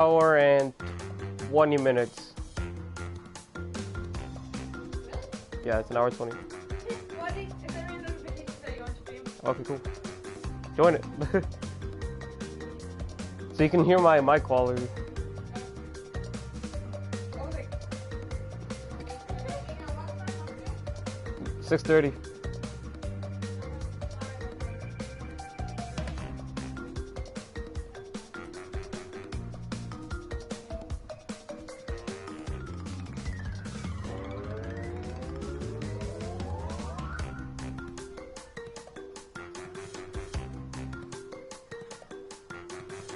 hour and 20 minutes. Yeah, it's an hour 20. Okay, cool. Join it. So you can hear my mic quality. 6:30.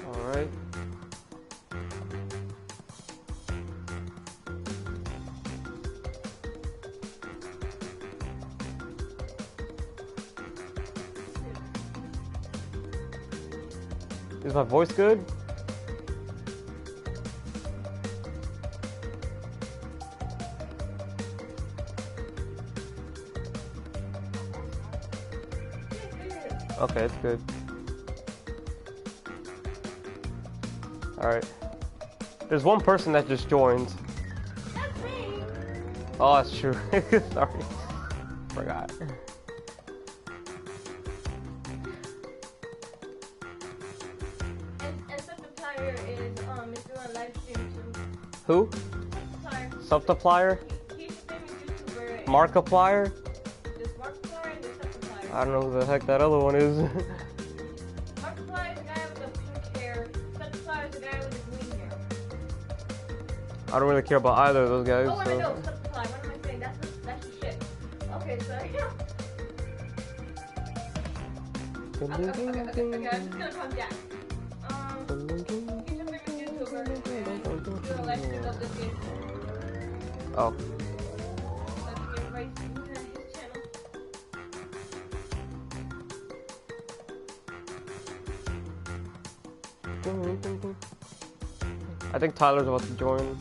Alright. Is my voice good? Okay, it's good. Alright. There's one person that just joined. That's me. Oh, that's true. Sorry. Forgot. And Subtipler is doing live stream too. Who? Subtipler. Subtipler? He's a famous YouTuber. Markiplier? There's Markiplier and there's Subtipler. I don't know who the heck that other one is. Markiplier is the guy with the pink hair. Subtipler is the guy with the green hair. I don't really care about either of those guys. Oh, wait, So. no, Subtipler. What am I saying? That's the shit. Okay, so yeah. Okay, I'm just gonna calm down. He's a famous YouTuber and doing a live stream of this game. Oh. So I think everybody's using his channel. I think Tyler's about to join.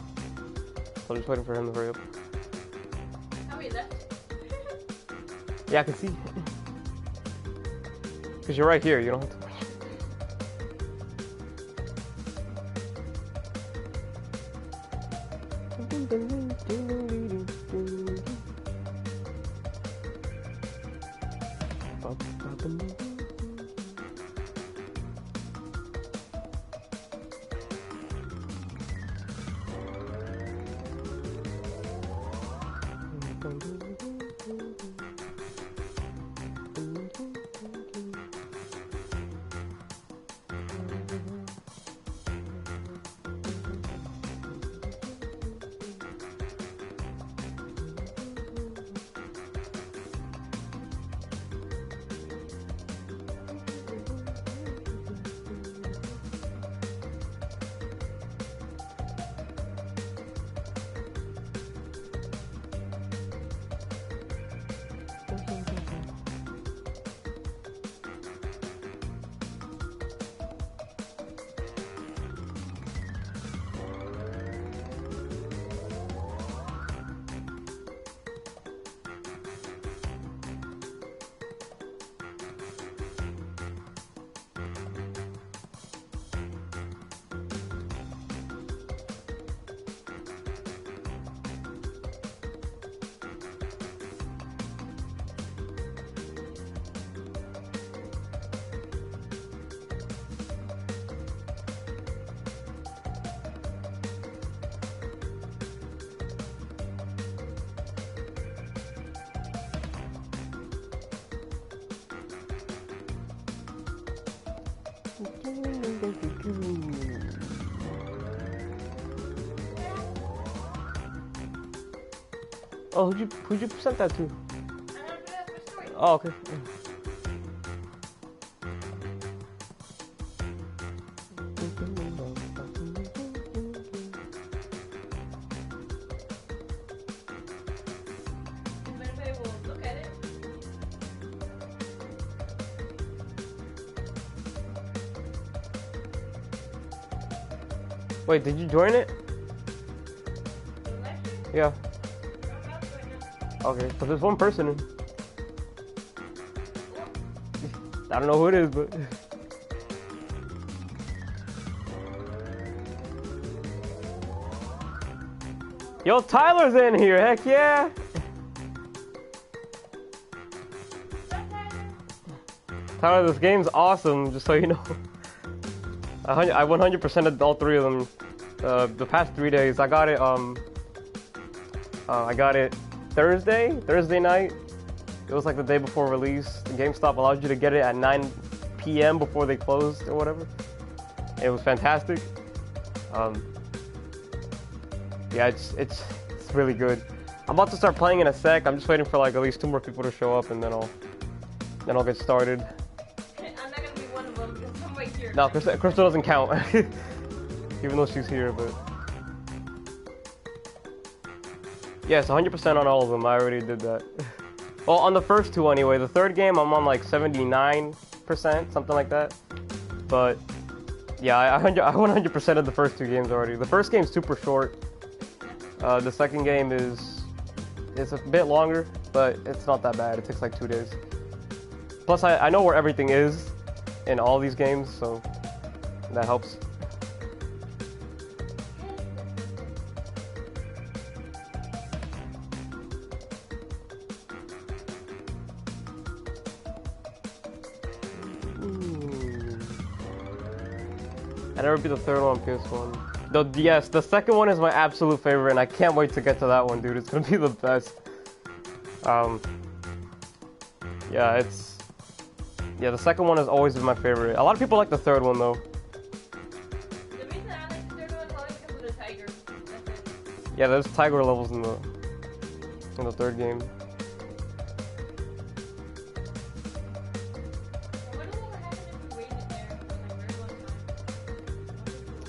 So I'm just waiting for him to hurry up. How many left? Yeah, I can see. Because you're right here, you don't have to. Oh, who'd you send that to? I'm gonna put it up for story. Oh, okay. If anybody will look at it. Wait, did you join it? The live stream? Yeah. I'm not doing it. Okay, so there's one person in. I don't know who it is, but. Yo, Tyler's in here. Heck yeah. Tyler, this game's awesome. Just so you know, I 100%ed all 3 of them. The past 3 days. I got it. I got it Thursday night. It was like the day before release. The GameStop allows you to get it at 9 p.m. before they closed or whatever. It was fantastic. Yeah, it's really good. I'm about to start playing in a sec. I'm just waiting for like at least 2 more people to show up, and then I'll get started. I'm not gonna be one of them because I'm right here. No, Crystal doesn't count, even though she's here. But yes, 100% on all of them. I already did that. Well, on the first 2 anyway. The third game, I'm on like 79%, something like that. But yeah, I 100% of the first 2 games already. The first game's super short. The second game it's a bit longer, but it's not that bad. It takes like 2 days. Plus, I know where everything is in all these games, so that helps. I never beat the third one on PS1. Yes, the second one is my absolute favorite, and I can't wait to get to that one, dude. It's gonna be the best. Yeah, the second one has always been my favorite. A lot of people like the third one, though. The reason I like the third one is only because of the tiger. That's it. Yeah, there's tiger levels in the third game.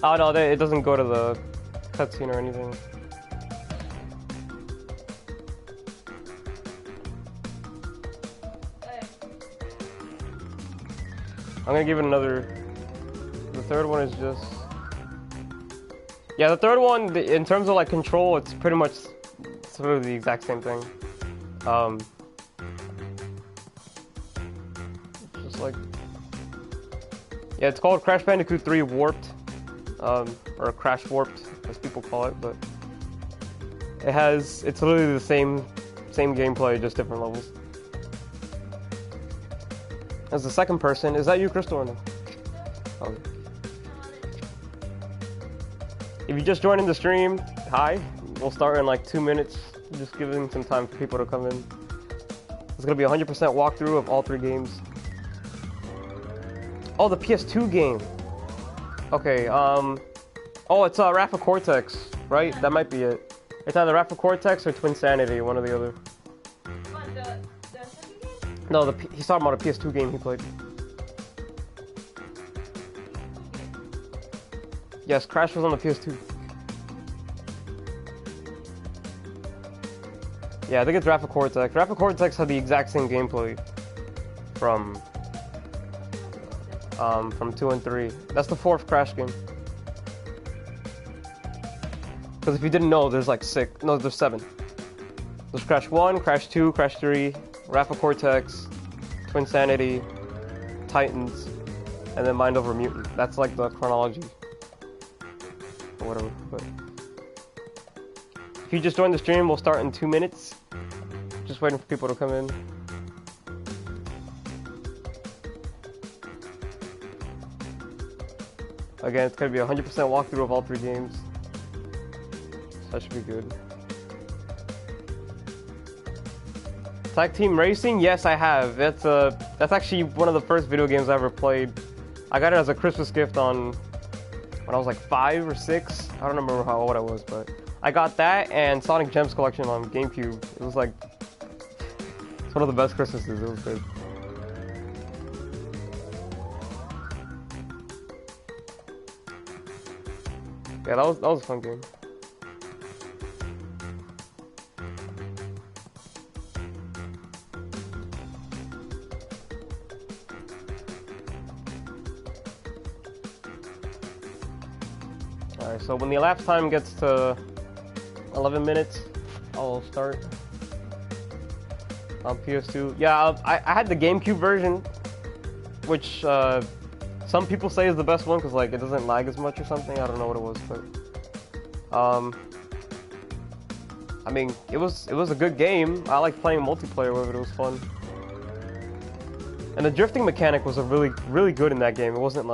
Oh no, it doesn't go to the cutscene or anything. I'm gonna give it another. The third one is just. Yeah, the third one, in terms of like control, it's pretty much sort of the exact same thing. Just like. Yeah, it's called Crash Bandicoot 3 Warped. Or Crash Warped, as people call it, but it's literally the same gameplay, just different levels. As the second person, is that you, Crystal, or no? Oh. If you just joined in the stream, hi. We'll start in like 2 minutes, just giving some time for people to come in. It's gonna be 100% walkthrough of all 3 games. Oh, the PS2 game. Okay, oh, it's Wrath of Cortex, right? That might be it. It's either Wrath of Cortex or Twinsanity, one or the other. What, the second game? No, he's talking about a PS2 game he played. Yes, Crash was on the PS2. Yeah, I think it's Wrath of Cortex. Wrath of Cortex had the exact same gameplay from 2 and 3. That's the 4th Crash game. Because if you didn't know, there's like 6. No, there's 7. There's Crash 1, Crash 2, Crash 3, Wrath of Cortex, Twinsanity, Titans, and then Mind Over Mutant. That's like the chronology. Or whatever. But if you just joined the stream, we'll start in 2 minutes. Just waiting for people to come in. Again, it's going to be 100% walkthrough of all 3 games. So that should be good. Tag Team Racing? Yes, I have. That's actually one of the first video games I ever played. I got it as a Christmas gift when I was like 5 or 6. I don't remember how old I was, but I got that and Sonic Gems Collection on GameCube. It was like, it's one of the best Christmases. It was good. Yeah, that was a fun game. Alright, so when the elapsed time gets to 11 minutes, I'll start on PS2. Yeah, I had the GameCube version, which some people say is the best one because like it doesn't lag as much or something. I don't know what it was, but I mean, it was a good game. I like playing multiplayer with it. It was fun. And the drifting mechanic was a really good in that game. It wasn't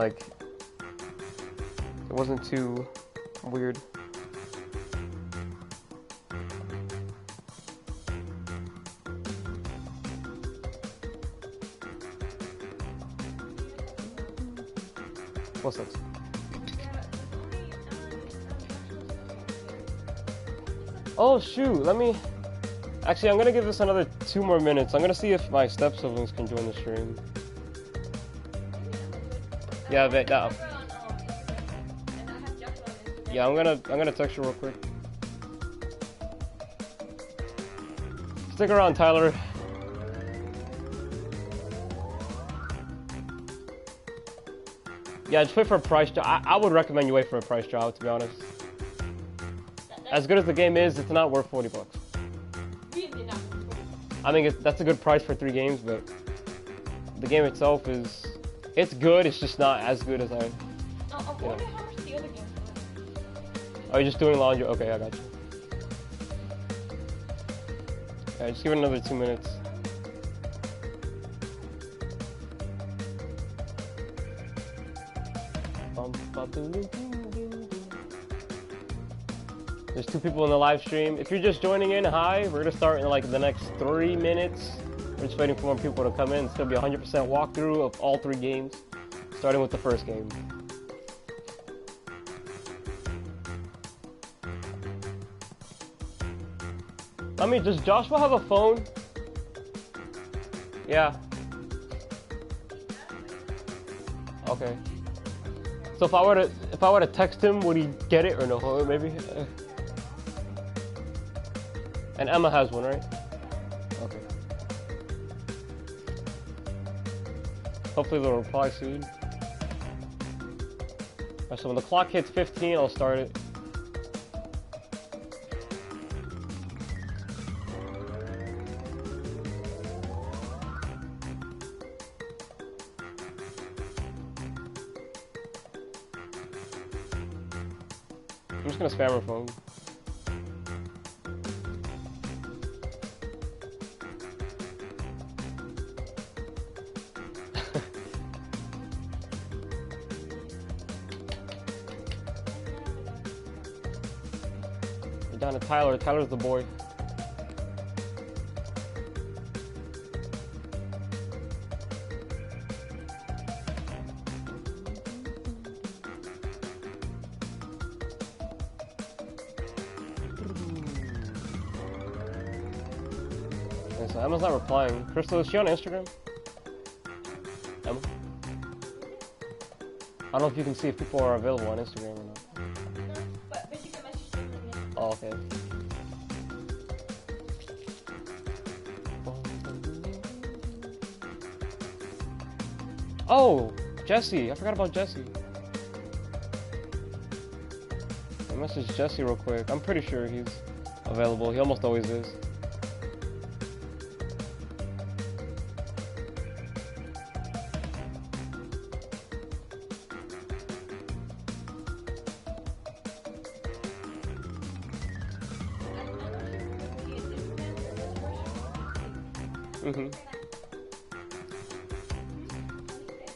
too weird. What's that? Oh shoot, let me... Actually, I'm gonna give this another 2 more minutes. I'm gonna see if my step siblings can join the stream. Yeah, yeah, I'm gonna text you real quick. Stick around, Tyler. Yeah, just wait for a price drop. I would recommend you wait for a price drop, to be honest. As good as the game is, it's not worth $40. Really not. I mean, that's a good price for 3 games, but the game itself is... It's good, it's just not as good as I... No, I wonder how much the other games were. Are you just doing laundry? Okay, I got you. Yeah, just give it another 2 minutes. There's 2 people in the live stream. If you're just joining in, hi. We're gonna start in like the next 3 minutes. We're just waiting for more people to come in. It's gonna be a 100% walkthrough of all 3 games, starting with the first game. I mean, does Joshua have a phone? Yeah. Okay. So if I were to text him, would he get it or no? Maybe. And Emma has one, right? Okay. Hopefully they'll reply soon. Alright, so when the clock hits 15, I'll start it. I'm just gonna spam her phone. We're down to Tyler. Tyler's the boy. Okay, so Emma's not replying. Crystal, is she on Instagram? Emma? I don't know if you can see if people are available on Instagram or not. But you can message them. Oh, okay. Oh, Jesse. I forgot about Jesse. I messaged Jesse real quick. I'm pretty sure he's available. He almost always is.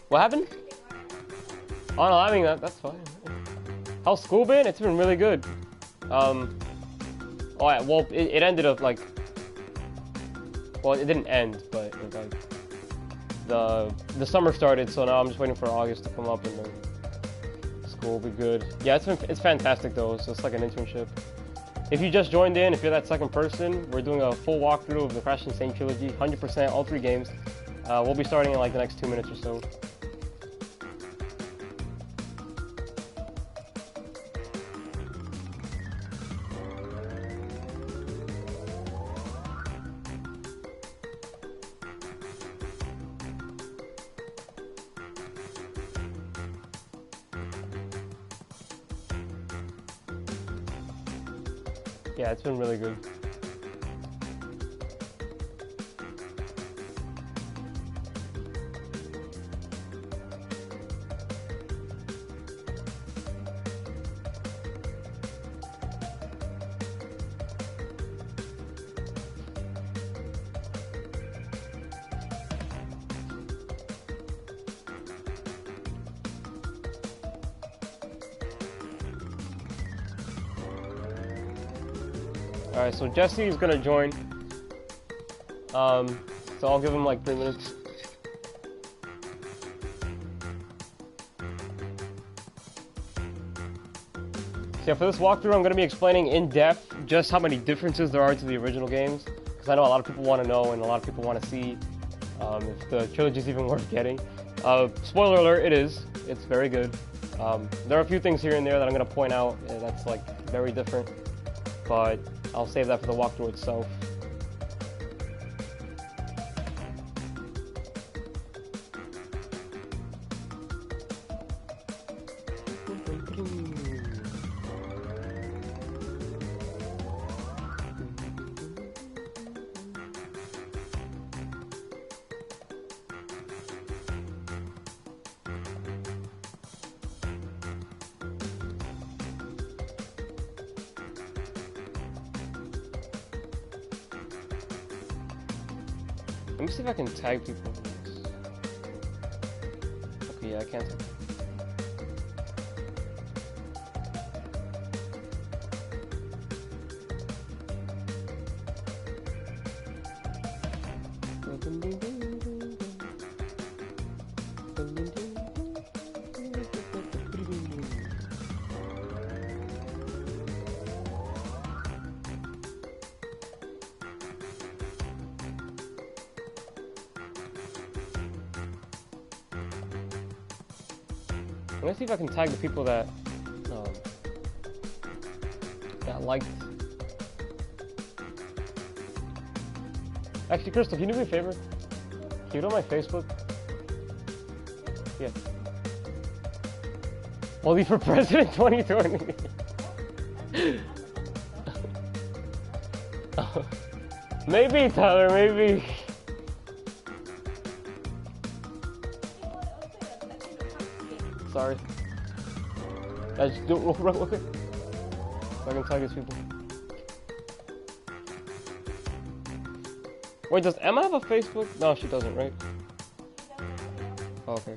What happened? Oh no, I mean that's fine. How's school been? It's been really good. Oh yeah, well it ended up like, well it didn't end, but it, like the summer started, so now I'm just waiting for August to come up and then school will be good. Yeah, it's fantastic though. So it's like an internship. If you just joined in, if you're that second person, we're doing a full walkthrough of the Crash and Sane Trilogy, 100%, all 3 games. We'll be starting in like the next 2 minutes or so. Yeah, it's been really good. Alright, so Jesse is gonna join. So I'll give him like 3 minutes. So yeah, for this walkthrough, I'm gonna be explaining in depth just how many differences there are to the original games, because I know a lot of people want to know and a lot of people want to see if the trilogy is even worth getting. Spoiler alert, it is. It's very good. There are a few things here and there that I'm gonna point out that's like very different, but I'll save that for the walkthrough itself. Let me see if I can tag people. Okay, yeah, I can't. Let's see if I can tag the people that liked. Actually, Crystal, can you do me a favor? Can you go to my Facebook? Yeah. Only for President 2020. Maybe, Tyler, maybe. Sorry. I just do it real quick. So I can tag these people. Wait, does Emma have a Facebook? No, she doesn't, right? Oh, okay.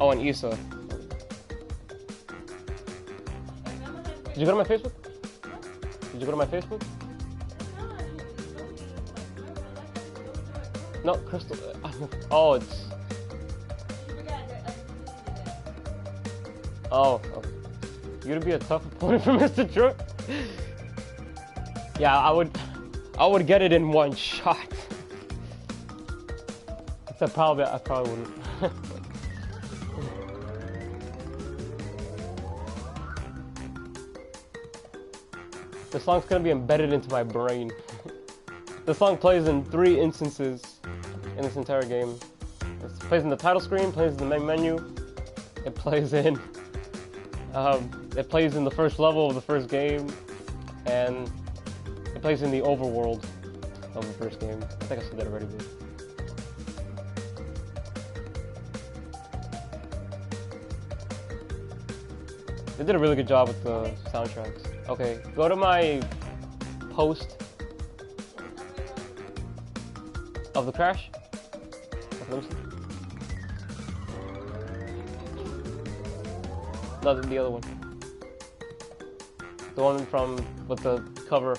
Oh, and Issa. Did you go to my Facebook? Did you go to my Facebook? No, Crystal. Oh, it's. Oh, okay. You're gonna be a tough opponent for Mr. Truck. Yeah, I would get it in one shot. Except I probably wouldn't. The song's gonna be embedded into my brain. The song plays in 3 instances in this entire game. It plays in the title screen, plays in the main menu, it plays in the first level of the first game, and it plays in the overworld of the first game. I think I said that already, but... They did a really good job with the soundtracks. Okay, go to my post of the crash. Let me see. No, the other one. The one from with the cover.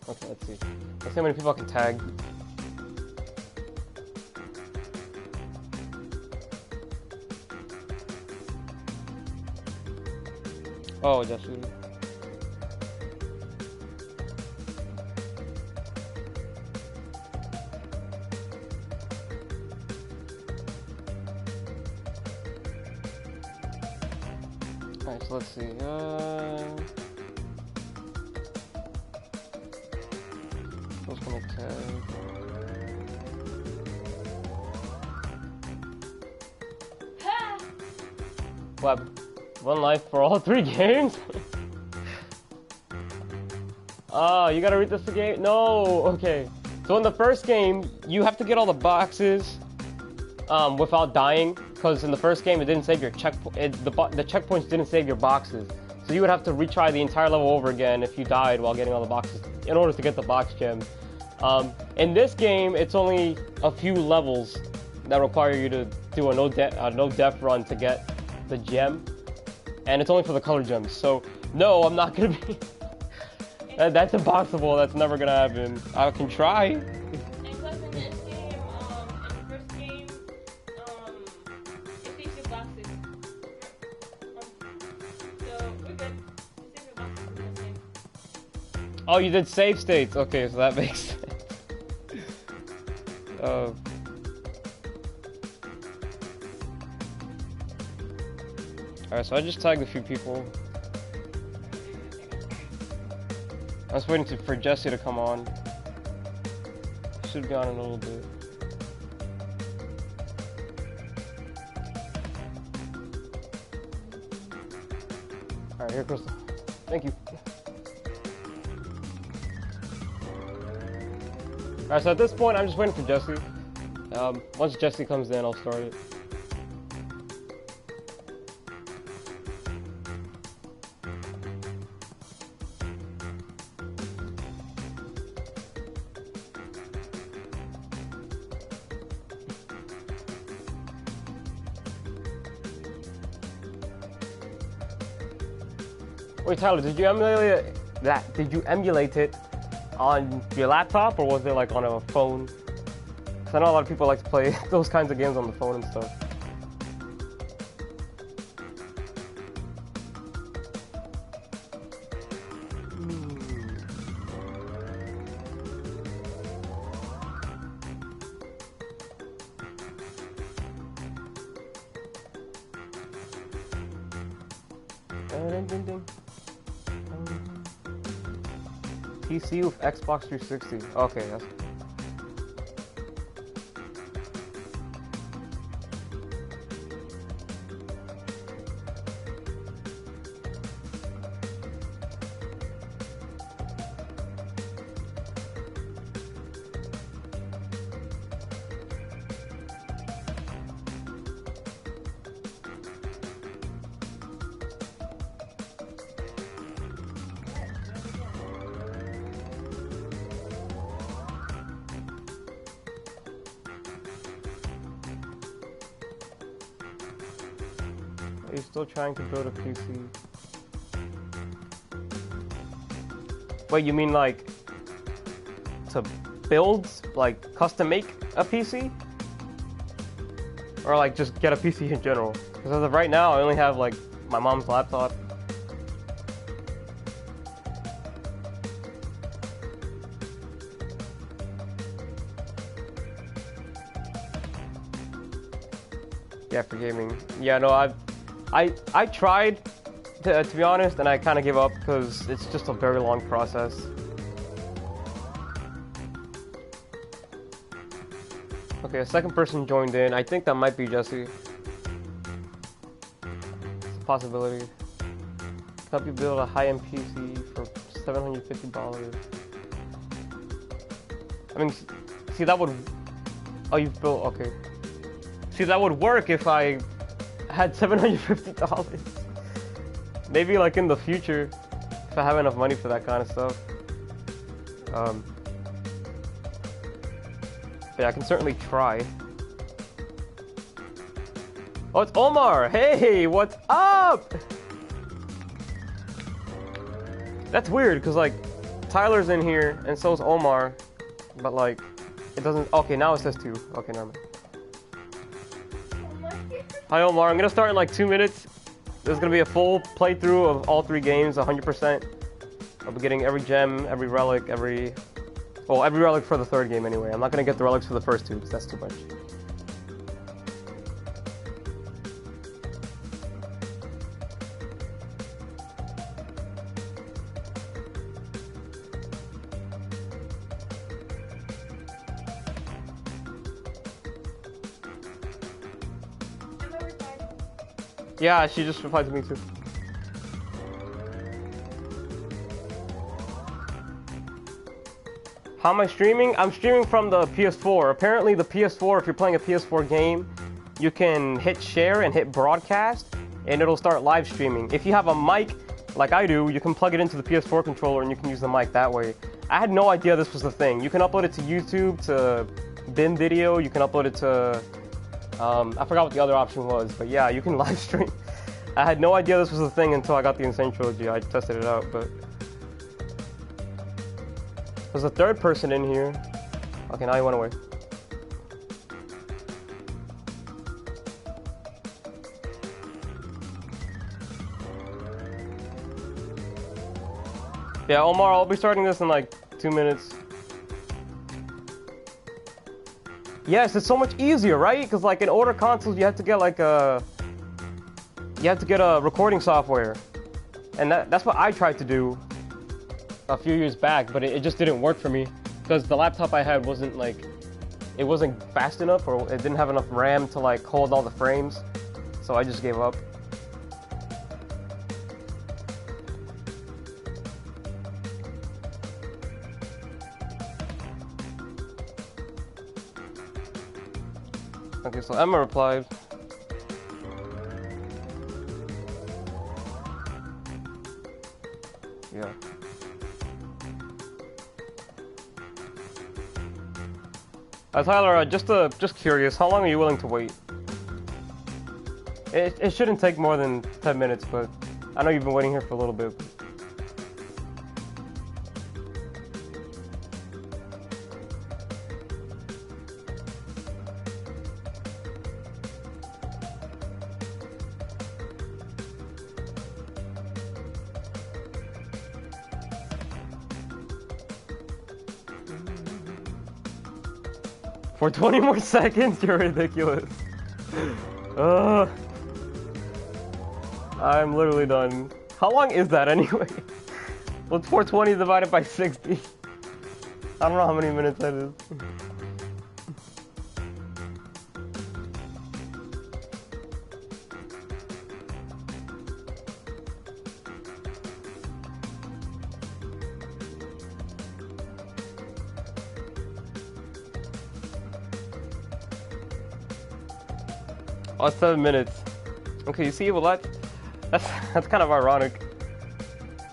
Okay, let's see. Let's see how many people I can tag. Oh, Jesse. Alright, so let's see. Who's gonna tag? What? 1 life for all 3 games? Oh, you gotta read this again? No, okay. So in the first game, you have to get all the boxes without dying, because in the first game it didn't save your checkpoint. The checkpoints didn't save your boxes, so you would have to retry the entire level over again if you died while getting all the boxes in order to get the box gem. In this game, it's only a few levels that require you to do a no death run to get the gem. and it's only for the color gems. So no, I'm not gonna be. That's impossible. That's never gonna happen. I can try. And plus in this game, in the first game, it takes your boxes. So we're good. It takes your boxes in this game. Oh, you did save states. Okay, so that makes sense. Alright, so I just tagged a few people. I was waiting for Jesse to come on. Should be on in a little bit. Alright, here, Crystal. Thank you. Alright, so at this point, I'm just waiting for Jesse. Once Jesse comes in, I'll start it. Wait, Tyler, did you emulate that? Did you emulate it on your laptop, or was it like on a phone? Because I know a lot of people like to play those kinds of games on the phone and stuff. PC with Xbox 360. Okay, that's... Are you still trying to build a PC? Wait, you mean like to build, like custom make a PC? Or like just get a PC in general? Because as of right now, I only have like my mom's laptop. Yeah, for gaming. Yeah, no, I tried to be honest, and I kind of gave up because it's just a very long process. Okay, a second person joined in. I think that might be Jesse. It's a possibility. Help you build a high-end PC for $750. I mean, see, that would... Oh, you've built... Okay. See, that would work if I had $750. Maybe like in the future, if I have enough money for that kind of stuff. But yeah, I can certainly try. Oh, it's Omar! Hey, what's up? That's weird, because like, Tyler's in here, and so is Omar. But like, it doesn't... Okay, now it says 2. Okay, never mind. Hi Omar, I'm gonna start in like 2 minutes. There's gonna be a full playthrough of all 3 games, 100%. I'll be getting every gem, every relic, every relic for the 3rd game anyway. I'm not gonna get the relics for the first 2 because that's too much. Yeah, she just replied to me too. How am I streaming? I'm streaming from the PS4. Apparently the PS4, if you're playing a PS4 game, you can hit share and hit broadcast, and it'll start live streaming. If you have a mic, like I do, you can plug it into the PS4 controller and you can use the mic that way. I had no idea this was the thing. You can upload it to YouTube, to bin video, you can upload it to... I forgot what the other option was, but yeah, you can live stream. I had no idea this was a thing until I got the Insane Trilogy. I tested it out, but there's a third person in here. Okay, now he went away. Yeah, Omar, I'll be starting this in like 2 minutes. Yes, it's so much easier, right? Because like in older consoles, you have to get like a recording software, and that's what I tried to do a few years back, but it just didn't work for me because the laptop I had wasn't fast enough, or it didn't have enough RAM to like hold all the frames, so I just gave up. Okay, so Emma replied. Yeah. Tyler, just curious, how long are you willing to wait? It shouldn't take more than 10 minutes, but I know you've been waiting here for a little bit. For 20 more seconds? You're ridiculous. I'm literally done. How long is that anyway? What's 420 divided by 60? I don't know how many minutes that is. Oh, 7 minutes. Okay, you see, well that's kind of ironic.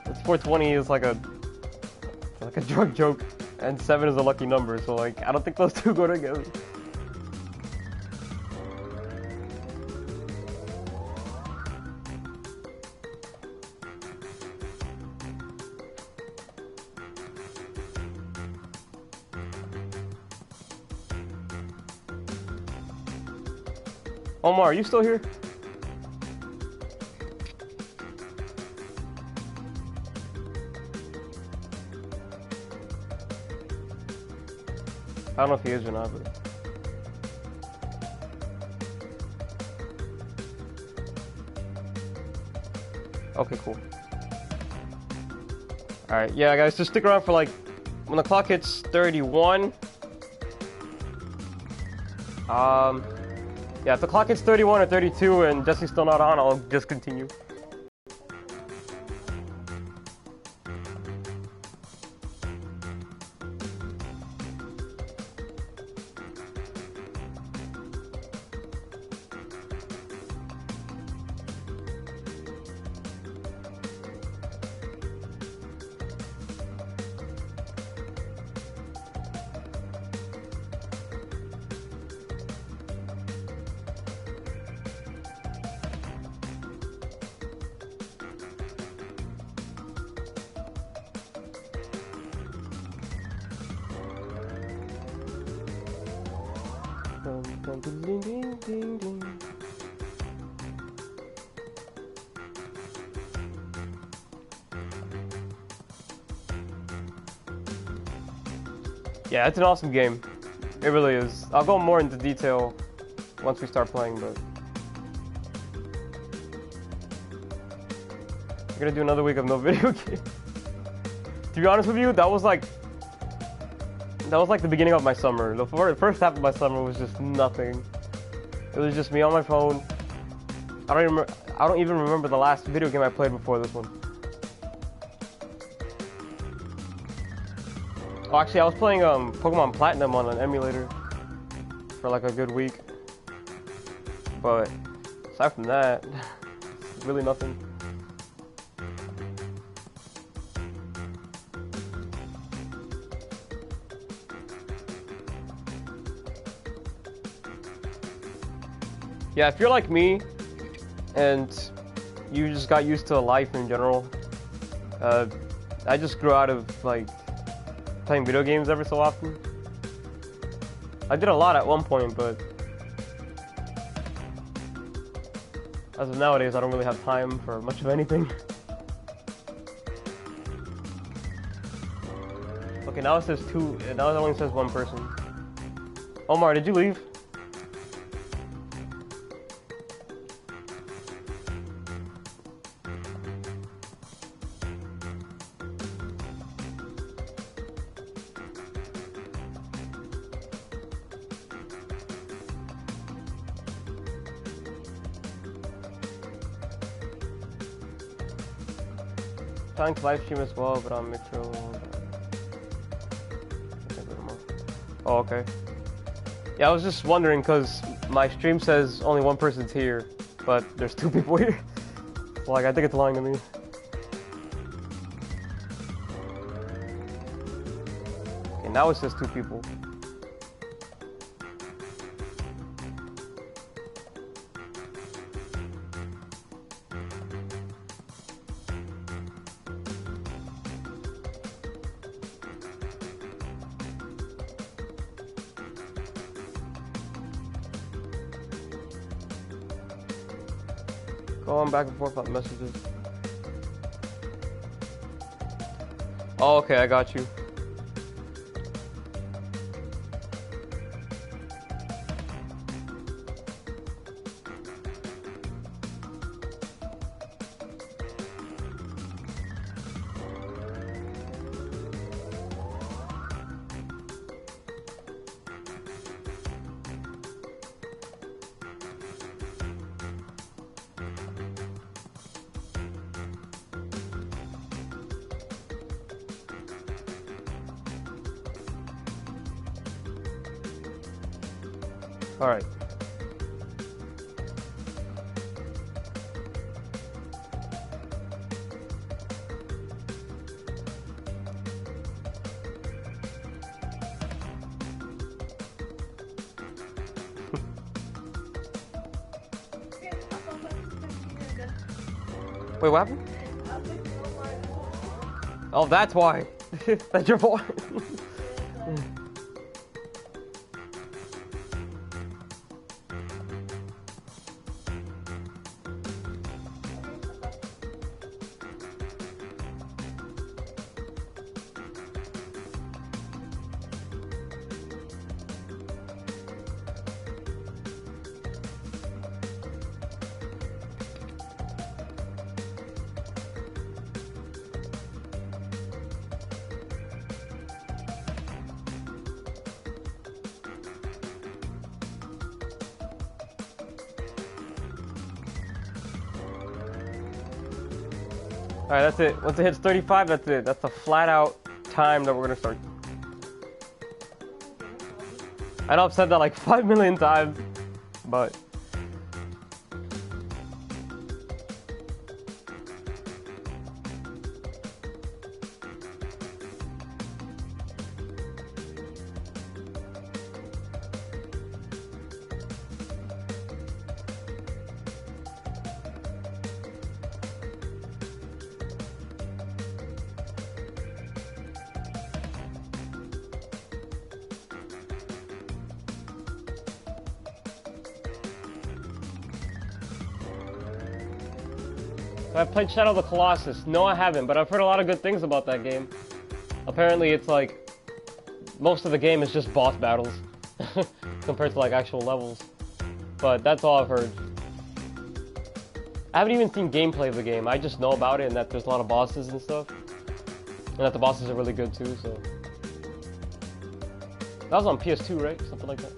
It's 420 is like a drug joke, and 7 is a lucky number. So like, I don't think those two go together. Omar, are you still here? I don't know if he is or not, but... Okay, cool. Alright, yeah guys, just stick around for like... When the clock hits 31... Yeah, if the clock hits 31 or 32 and Jesse's still not on, I'll just continue. Yeah, it's an awesome game. It really is. I'll go more into detail once we start playing, but... We're gonna do another week of no video game. To be honest with you, that was like the beginning of my summer. The first half of my summer was just nothing. It was just me on my phone. I don't even remember the last video game I played before this one. Oh, actually, I was playing Pokemon Platinum on an emulator for like a good week. But aside from that, really nothing. Yeah, if you're like me, and you just got used to life in general. I just grew out of like playing video games every so often. I did a lot at one point, but as of nowadays, I don't really have time for much of anything. Okay, now it says two. Now it only says one person. Omar, did you leave? Trying to live stream as well, but on Mixer. Oh, okay. Yeah, I was just wondering because my stream says only one person's here, but there's two people here. So, like, I think it's lying to me. Okay, now it says two people. Going back and forth on messages. Oh, okay, I got you. All right. Wait, what happened? Oh, that's why. That's your fault. Alright, that's it. Once it hits 35, that's it. That's a flat out time that we're gonna start. I know I've said that like 5 million times, but I've played Shadow of the Colossus. No, I haven't, but I've heard a lot of good things about that game. Apparently, it's like most of the game is just boss battles compared to like actual levels. But that's all I've heard. I haven't even seen gameplay of the game. I just know about it and that there's a lot of bosses and stuff, and that the bosses are really good too. So that was on PS2, right? Something like that.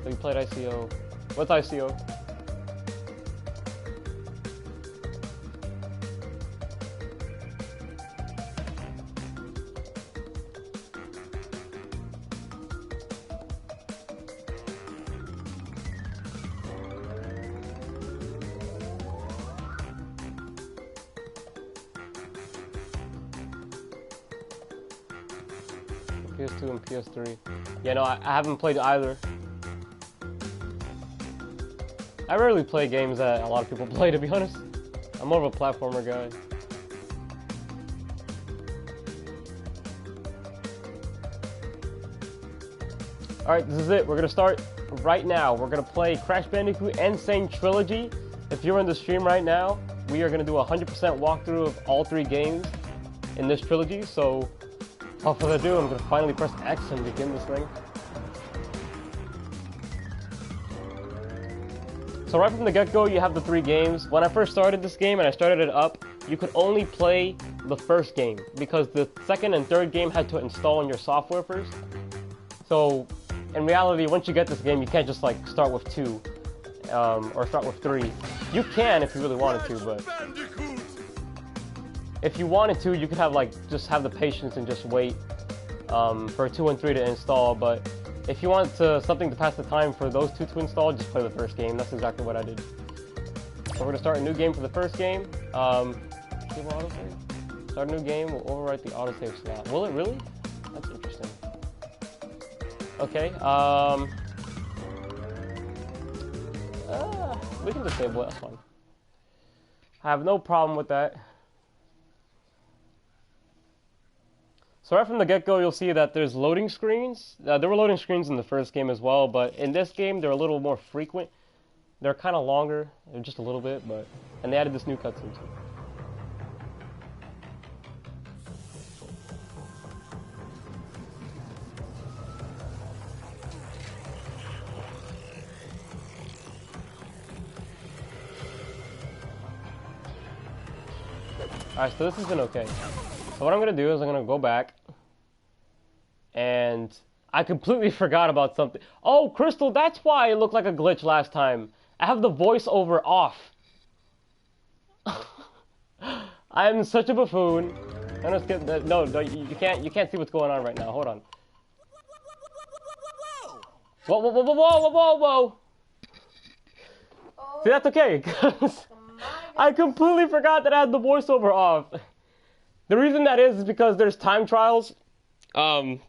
So you played ICO. What's ICO? PS2 and PS3. Yeah, no, I haven't played either. I rarely play games that a lot of people play, to be honest. I'm more of a platformer guy. Alright, this is it. We're gonna start right now. We're gonna play Crash Bandicoot and Sane Trilogy. If you're in the stream right now, we are gonna do a 100% walkthrough of all 3 games in this trilogy. So, without further ado, I'm gonna finally press X and begin this thing. So right from the get-go, you have the 3 games. When I first started this game and I started it up, you could only play the first game because the second and third game had to install in your software first. So, in reality, once you get this game, you can't just like start with 2 or start with 3. You can if you really wanted to, but if you wanted to, you could have like just have the patience and just wait for 2 and 3 to install. But if you want something to pass the time for those 2 to install, just play the first game. That's exactly what I did. So we're gonna start a new game for the first game. Start a new game. We'll overwrite the autosave slot. Will it really? That's interesting. Okay, we can disable it, that's fine. I have no problem with that. So right from the get-go, you'll see that there's loading screens. There were loading screens in the first game as well, but in this game, they're a little more frequent. They're kind of longer, just a little bit, and they added this new cutscene too. Alright, so this has been okay. So what I'm gonna do is I'm gonna go back, and I completely forgot about something. Oh, Crystal, that's why it looked like a glitch last time. I have the voiceover off. I am such a buffoon. I'm just kidding. No, you can't see what's going on right now. Hold on. Whoa. See, that's okay. I completely forgot that I had the voiceover off. The reason that is because there's time trials in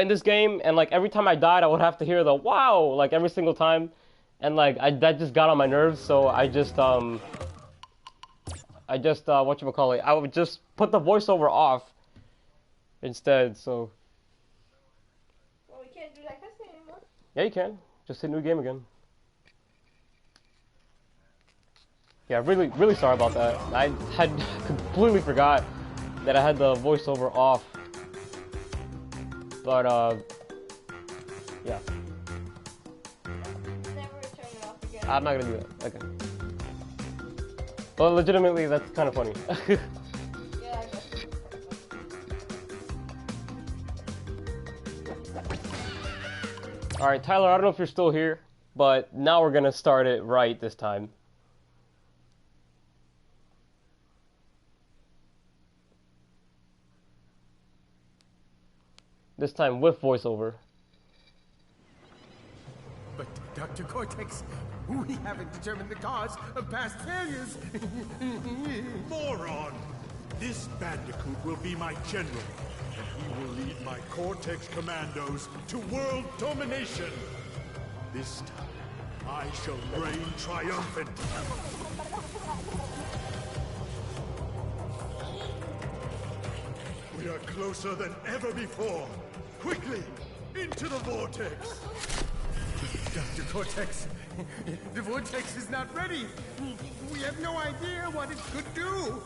this game, and like every time I died I would have to hear the wow like every single time, and like that just got on my nerves, so I just whatchamacallit, I would just put the voiceover off instead. So Well, we can't do that cutscene anymore. yeah, you can just hit new game again. Yeah, really sorry about that. I had completely forgot that I had the voiceover off. But, yeah. Never turn it off again. I'm not gonna do that. Okay. Well, legitimately, that's kind of funny. Yeah, I guess. Alright, Tyler, I don't know if you're still here, but now we're gonna start it right this time. This time with voiceover. But Dr. Cortex, we haven't determined the cause of past failures. Moron! This Bandicoot will be my general, and he will lead my Cortex commandos to world domination. This time, I shall reign triumphant. We are closer than ever before. Quickly, into the vortex. Dr. Cortex, the vortex is not ready. We have no idea what it could do.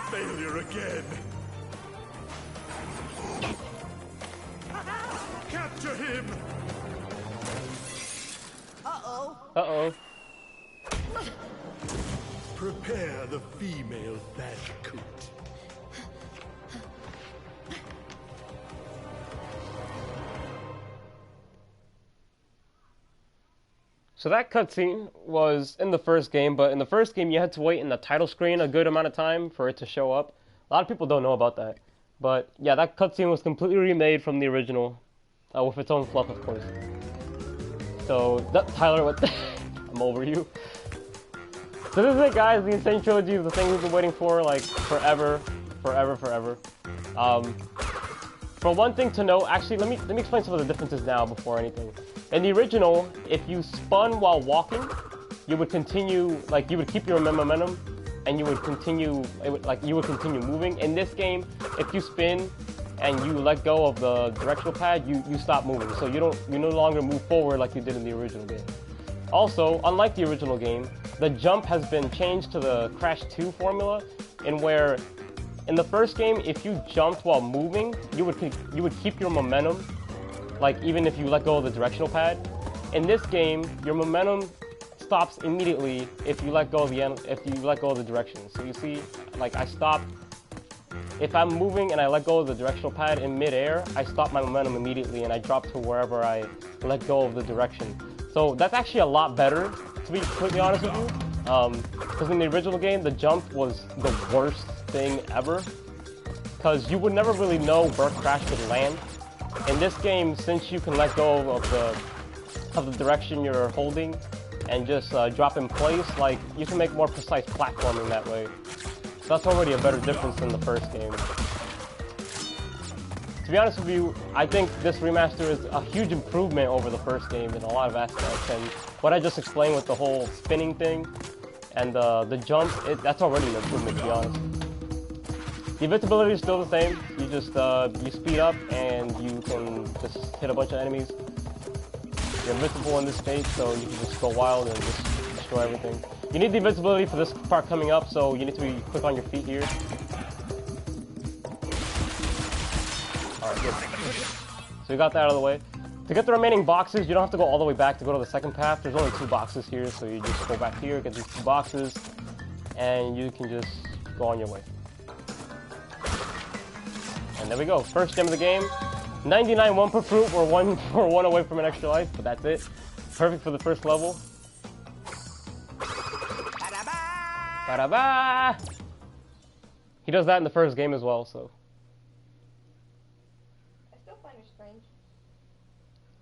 Failure again. Capture him! Uh-oh. Prepare the female Bandicoot. So that cutscene was in the first game, but in the first game you had to wait in the title screen a good amount of time for it to show up. A lot of people don't know about that. But yeah, that cutscene was completely remade from the original, with its own fluff, of course. So, Tyler, what the I'm over you. So this is it, guys. The Sane Trilogy is the thing we've been waiting for, like, forever. forever. For one thing to know, actually, let me explain some of the differences now before anything. In the original, if you spun while walking, you would continue, like, you would keep your momentum, and you would continue, you would continue moving. In this game, if you spin and you let go of the directional pad, you stop moving. So you no longer move forward like you did in the original game. Also, unlike the original game, the jump has been changed to the Crash 2 formula, in where in the first game, if you jumped while moving, you would keep your momentum, like even if you let go of the directional pad. In this game, your momentum stops immediately if you let go of the direction. So you see, like, I stop. If I'm moving and I let go of the directional pad in midair, I stop my momentum immediately and I drop to wherever I let go of the direction. So that's actually a lot better, to be completely honest with you. Because in the original game, the jump was the worst thing ever. Because you would never really know where Crash would land. In this game, since you can let go of the direction you're holding and just drop in place, like, you can make more precise platforming that way. So that's already a better difference than the first game. To be honest with you, I think this remaster is a huge improvement over the first game in a lot of aspects, and what I just explained with the whole spinning thing and the jump, that's already an improvement, to be honest. The invincibility is still the same. You just you speed up and you can just hit a bunch of enemies. You're invincible in this state, so you can just go wild and just destroy everything. You need the invincibility for this part coming up, so you need to be quick on your feet here. Alright, good. So we got that out of the way. To get the remaining boxes, you don't have to go all the way back to go to the second path. There's only 2 boxes here, so you just go back here, get these 2 boxes, and you can just go on your way. And there we go. First gem of the game. 99 Wumpa Fruit. We're one away from an extra life, but that's it. Perfect for the first level. Ba-da-ba! He does that in the first game as well, so. I still find it strange.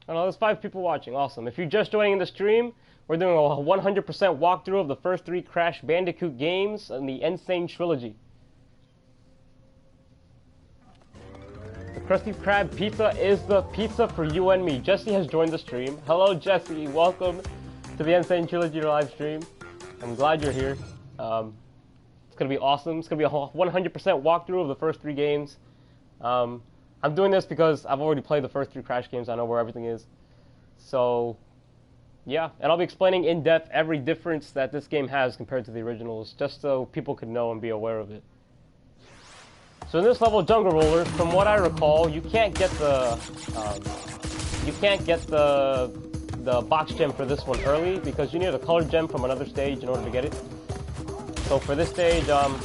I don't know, there's 5 people watching. Awesome. If you're just joining the stream, we're doing a 100% walkthrough of the first 3 Crash Bandicoot games in the Sane Trilogy. The Krusty Krab pizza is the pizza for you and me. Jesse has joined the stream. Hello, Jesse. Welcome to the Sane Trilogy live stream. I'm glad you're here. It's going to be awesome. It's going to be a 100% walkthrough of the first 3 games. I'm doing this because I've already played the first 3 Crash games. I know where everything is. So, yeah. And I'll be explaining in depth every difference that this game has compared to the originals, just so people can know and be aware of it. So in this level, Jungle Roller, from what I recall, you can't get the box gem for this one early because you need a colored gem from another stage in order to get it. So for this stage, I'm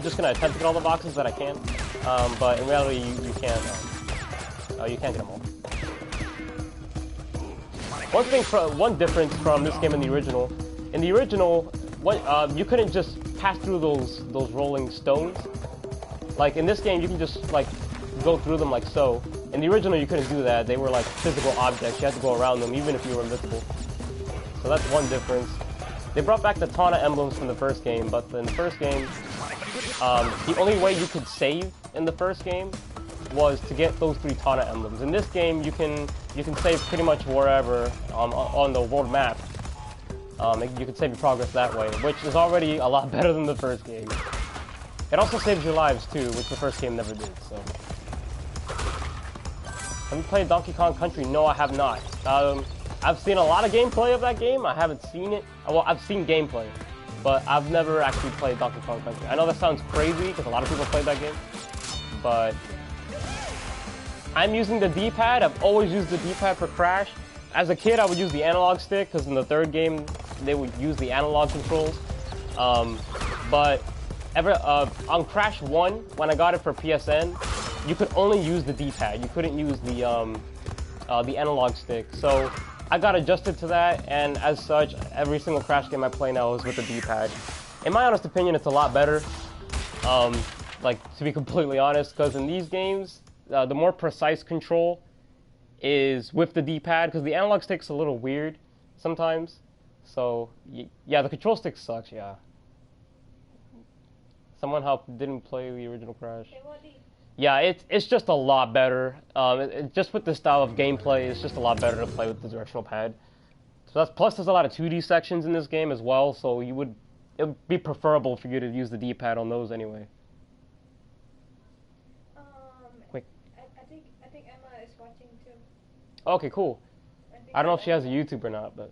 just gonna attempt to get all the boxes that I can, but in reality, you can't get them all. One difference from this game and the original. In the original, you couldn't just pass through those rolling stones. Like in this game, you can just like go through them like so. In the original, you couldn't do that. They were like physical objects. You had to go around them, even if you were invisible. So that's one difference. They brought back the Tana emblems from the first game, but in the first game, the only way you could save in the first game was to get those 3 Tana emblems. In this game, you can save pretty much wherever on the world map. You can save your progress that way, which is already a lot better than the first game. It also saves your lives too, which the first game never did. So, have you played Donkey Kong Country? No, I have not. I've seen a lot of gameplay of that game. I haven't seen it. Well, I've seen gameplay, but I've never actually played Donkey Kong Country. I know that sounds crazy because a lot of people played that game, but I'm using the D-pad. I've always used the D-pad for Crash. As a kid, I would use the analog stick because in the third game they would use the analog controls. But on Crash 1, when I got it for PSN, you could only use the D-pad. You couldn't use the analog stick. So I got adjusted to that, and as such, every single Crash game I play now is with the D-pad. In my honest opinion, it's a lot better. Like, to be completely honest, because in these games, the more precise control is with the D-pad, because the analog stick's a little weird sometimes. So, yeah, the control stick sucks, yeah. Someone helped didn't play the original Crash. Okay, what do you... Yeah, it's just a lot better. Just with this style of gameplay, it's just a lot better to play with the directional pad. So that's plus there's a lot of 2D sections in this game as well. So it would be preferable for you to use the D-pad on those anyway. Quick. I think Emma is watching too. Okay, cool. I don't know if she has a YouTube or not, but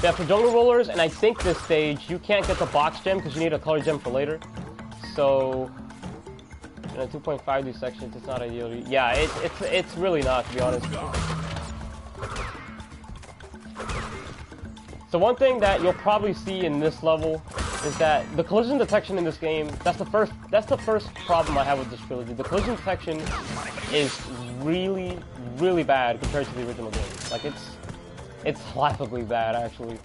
yeah, for jungle rollers, and I think this stage you can't get the box gem because you need a color gem for later. So in a 2.5D sections, it's not ideal. Yeah, it's really not, to be honest. So one thing that you'll probably see in this level is that the collision detection in this game, that's the first problem I have with this trilogy. The collision detection is really, really bad compared to the original game. Like it's laughably bad, actually.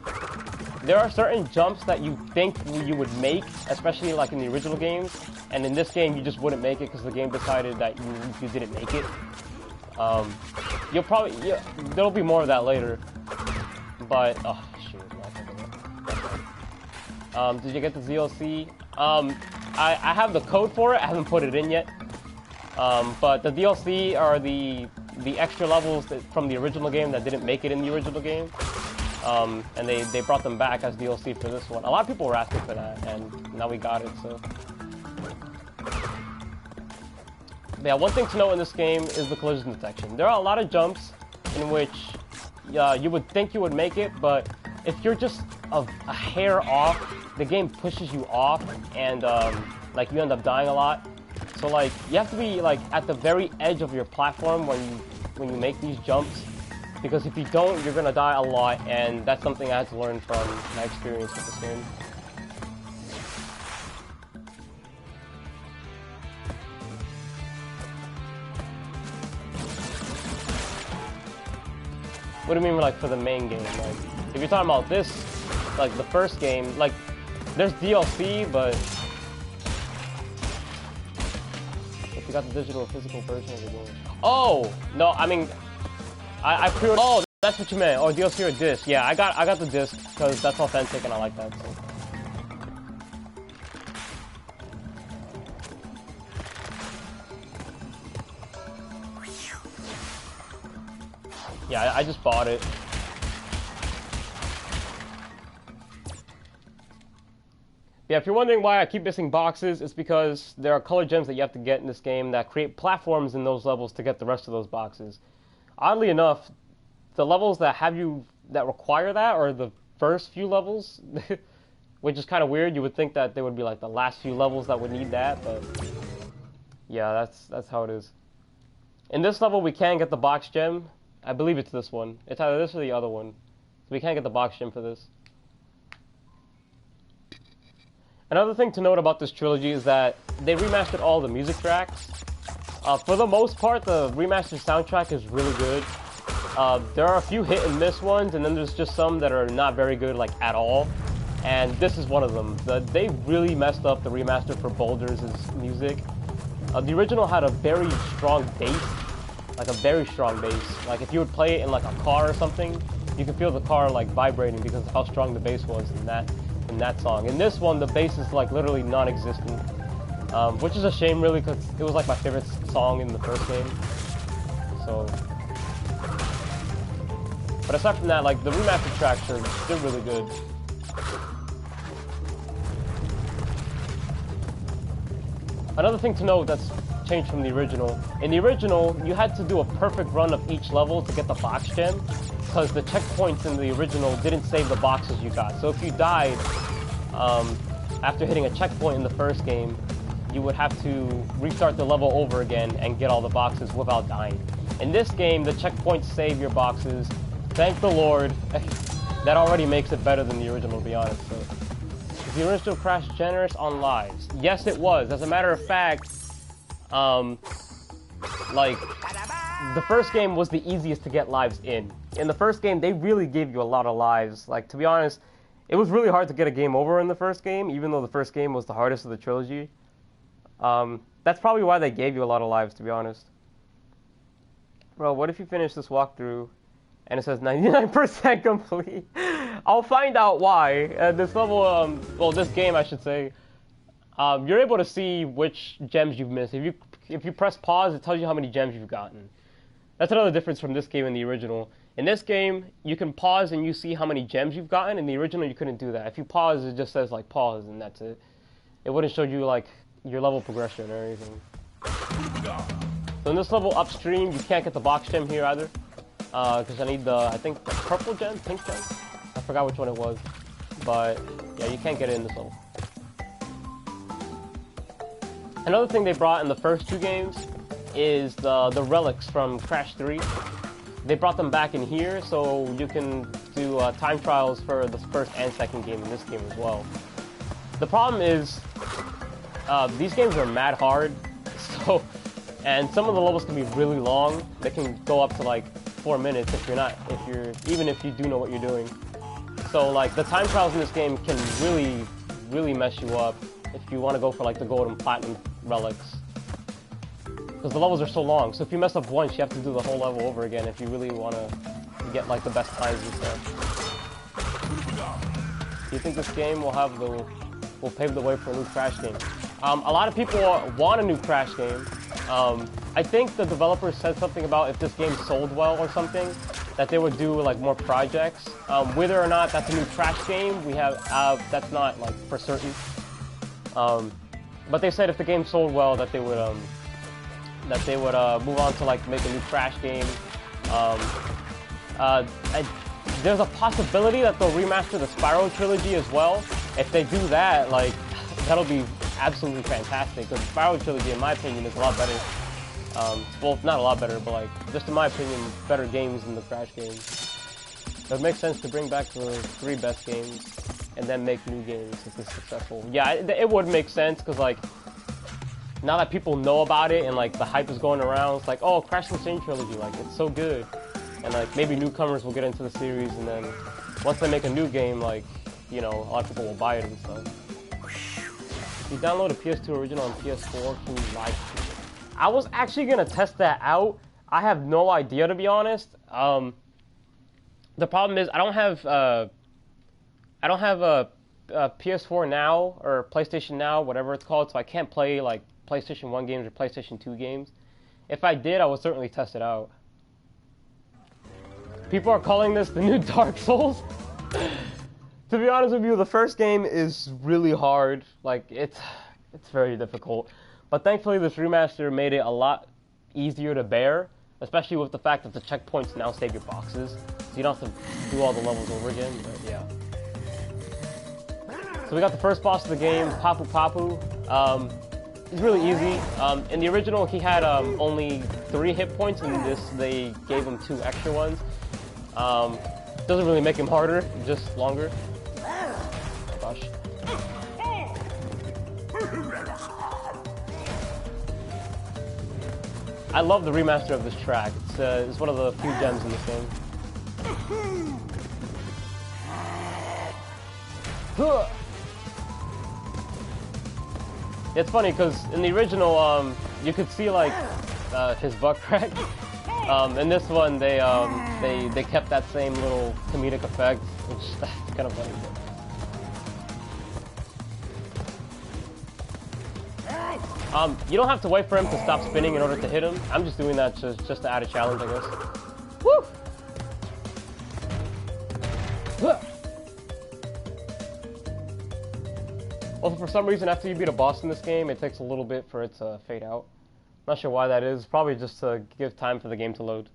There are certain jumps that you think you would make, especially like in the original games, and in this game you just wouldn't make it because the game decided that you didn't make it. You'll probably there'll be more of that later, but oh shoot, did you get the DLC? I have the code for it. I haven't put it in yet. But the DLC are the extra levels from the original game that didn't make it in the original game. And they brought them back as DLC for this one. A lot of people were asking for that, and now we got it, so. But yeah, one thing to know in this game is the collision detection. There are a lot of jumps in which you would think you would make it, but if you're just a hair off, the game pushes you off, and like you end up dying a lot. So like you have to be like at the very edge of your platform when you make these jumps, because if you don't, you're gonna die a lot, and that's something I had to learn from my experience with this game. What do you mean, like, for the main game? Like, if you're talking about this, like, the first game, like, there's DLC, but if you got the digital or physical version of the game. Oh! No, I mean, I pre-ordered. Oh, that's what you meant. Or DLC or disc. Yeah, I got the disc, because that's authentic, and I like that, so. Yeah, I just bought it. Yeah, if you're wondering why I keep missing boxes, it's because there are color gems that you have to get in this game that create platforms in those levels to get the rest of those boxes. Oddly enough, the levels that require that are the first few levels, which is kind of weird. You would think that they would be like the last few levels that would need that, but yeah, that's how it is. In this level, we can get the box gem. I believe it's this one. It's either this or the other one. So we can't get the box gem for this. Another thing to note about this trilogy is that they remastered all the music tracks. For the most part, the remastered soundtrack is really good. There are a few hit and miss ones, and then there's just some that are not very good, like, at all. And this is one of them. They really messed up the remaster for Boulder's music. The original had a very strong bass. Like a very strong bass. Like if you would play it in like a car or something, you can feel the car like vibrating because of how strong the bass was in that song. In this one, the bass is like literally non-existent, which is a shame really, because it was like my favorite song in the first game. So, but aside from that, like the remastered tracks they're really good. Another thing to note that's changed from the original. In the original, you had to do a perfect run of each level to get the box gem, because the checkpoints in the original didn't save the boxes you got. So if you died after hitting a checkpoint in the first game, you would have to restart the level over again and get all the boxes without dying. In this game, the checkpoints save your boxes. Thank the Lord. That already makes it better than the original, to be honest. So, is the original Crash generous on lives? Yes, it was. As a matter of fact, like, the first game was the easiest to get lives in. In the first game, they really gave you a lot of lives. Like, to be honest, it was really hard to get a game over in the first game, even though the first game was the hardest of the trilogy. That's probably why they gave you a lot of lives, to be honest. Bro, what if you finish this walkthrough and it says 99% complete? I'll find out why. This level, well, this game, I should say, you're able to see which gems you've missed. If you press pause, it tells you how many gems you've gotten. That's another difference from this game and the original. In this game, you can pause and you see how many gems you've gotten. In the original, you couldn't do that. If you pause, it just says like pause and that's it. It wouldn't show you like your level progression or anything. So in this level upstream, you can't get the box gem here either. Because I need I think the purple gem, pink gem? I forgot which one it was. But yeah, you can't get it in this level. Another thing they brought in the first two games is the relics from Crash 3. They brought them back in here, so you can do time trials for the first and second game in this game as well. The problem is, these games are mad hard, and some of the levels can be really long. They can go up to like 4 minutes even if you do know what you're doing. So like the time trials in this game can really, really mess you up if you want to go for like the gold and platinum relics. Because the levels are so long, so if you mess up once, you have to do the whole level over again if you really want to get like the best times and stuff. Do you think this game will pave the way for a new Crash game? A lot of people want a new Crash game. I think the developers said something about if this game sold well or something, that they would do like more projects. Whether or not that's a new Crash game, that's not like for certain. But they said if the game sold well, that they would move on to like make a new Crash game. There's a possibility that they'll remaster the Sane Trilogy as well. If they do that, like that'll be absolutely fantastic. Because the Sane Trilogy, in my opinion, is a lot better. Well, not a lot better, but like just in my opinion, better games than the Crash games. It would make sense to bring back the 3 best games and then make new games if it's successful. Yeah, it would make sense because like now that people know about it and like the hype is going around, it's like, oh, Crash the Sane Trilogy, like it's so good, and like maybe newcomers will get into the series, and then once they make a new game, like a lot of people will buy it and stuff. If you download a PS2 original on PS4, can you live stream it? I was actually gonna test that out. I have no idea, to be honest. The problem is I don't have a PS4 Now or PlayStation Now, whatever it's called, so I can't play like PlayStation 1 games or PlayStation 2 games. If I did, I would certainly test it out. People are calling this the new Dark Souls. To be honest with you, the first game is really hard. Like it's very difficult. But thankfully this remaster made it a lot easier to bear, especially with the fact that the checkpoints now save your boxes. So you don't have to do all the levels over again, but yeah. So we got the first boss of the game, Papu Papu. It's really easy. In the original, he had only 3 hit points, and in this, they gave him 2 extra ones. Doesn't really make him harder, just longer. Oh, gosh. I love the remaster of this track. It's one of the few gems in this game. It's funny because in the original, you could see like his butt crack. In this one, they kept that same little comedic effect, which that's kind of funny. You don't have to wait for him to stop spinning in order to hit him. I'm just doing that just to add a challenge, I guess. Woo! Also, for some reason, after you beat a boss in this game, it takes a little bit for it to fade out. Not sure why that is. Probably just to give time for the game to load.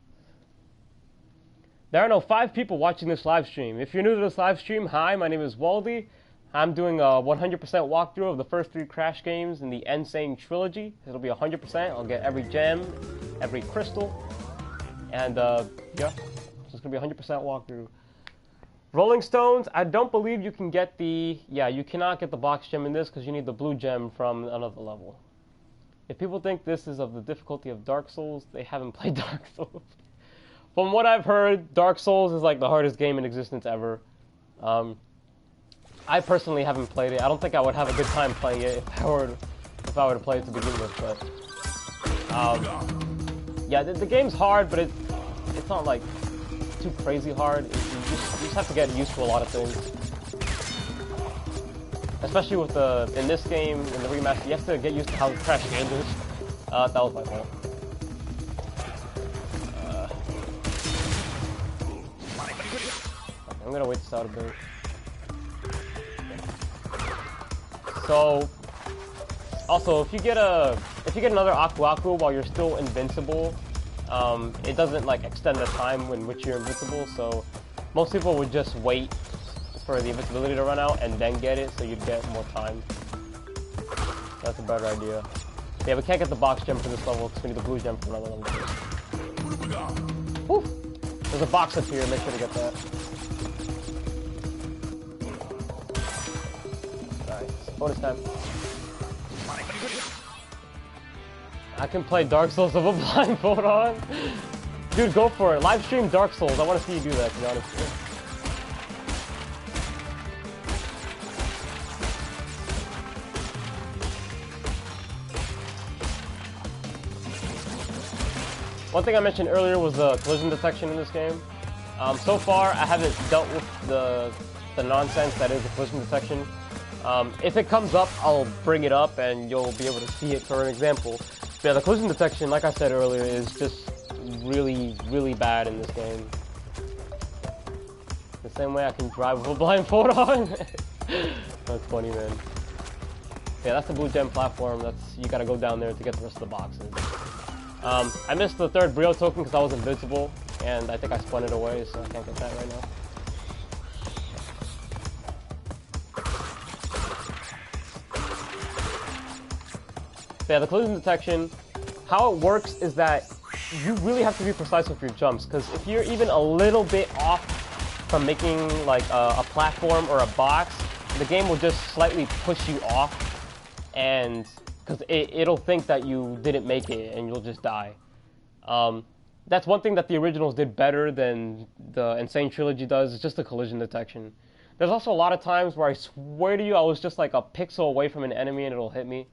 There are now 5 people watching this live stream. If you're new to this live stream, hi, my name is Waldy. I'm doing a 100% walkthrough of the first 3 Crash games in the Sane Trilogy. It'll be 100%. I'll get every gem, every crystal, and yeah, so it's gonna be 100% walkthrough. Rolling Stones, I don't believe you can get you cannot get the box gem in this because you need the blue gem from another level. If people think this is of the difficulty of Dark Souls, they haven't played Dark Souls. From what I've heard, Dark Souls is like the hardest game in existence ever. I personally haven't played it. I don't think I would have a good time playing it if I were to play it to begin with. But yeah, the game's hard, but it's not like too crazy hard. You just have to get used to a lot of things. Especially with in this game, in the remaster, you have to get used to how crash game is. That was my fault. I'm gonna wait this out a bit. So, also, if you get another Aku Aku while you're still invincible, it doesn't like extend the time in which you're invincible. So, most people would just wait for the invincibility to run out and then get it, so you'd get more time. That's a better idea. Yeah, we can't get the box gem for this level because we need the blue gem for another level. Woo! There's a box up here. Make sure to get that. Bonus time. I can play Dark Souls with a blindfold on. Dude, go for it. Live stream Dark Souls. I want to see you do that, to be honest with you. One thing I mentioned earlier was the collision detection in this game. So far, I haven't dealt with the nonsense that is the collision detection. If it comes up, I'll bring it up and you'll be able to see it for an example. But yeah, the collision detection, like I said earlier, is just really, really bad in this game. The same way I can drive with a blindfold on. That's funny, man. Yeah, that's the blue gem platform. You gotta go down there to get the rest of the boxes. I missed the third Brio token because I was invincible, and I think I spun it away, so I can't get that right now. Yeah, the collision detection, how it works is that you really have to be precise with your jumps, because if you're even a little bit off from making like a platform or a box, the game will just slightly push you off, and because it'll think that you didn't make it and you'll just die. That's one thing that the originals did better than the Sane Trilogy does, is just the collision detection. There's also a lot of times where I swear to you I was just like a pixel away from an enemy and it'll hit me.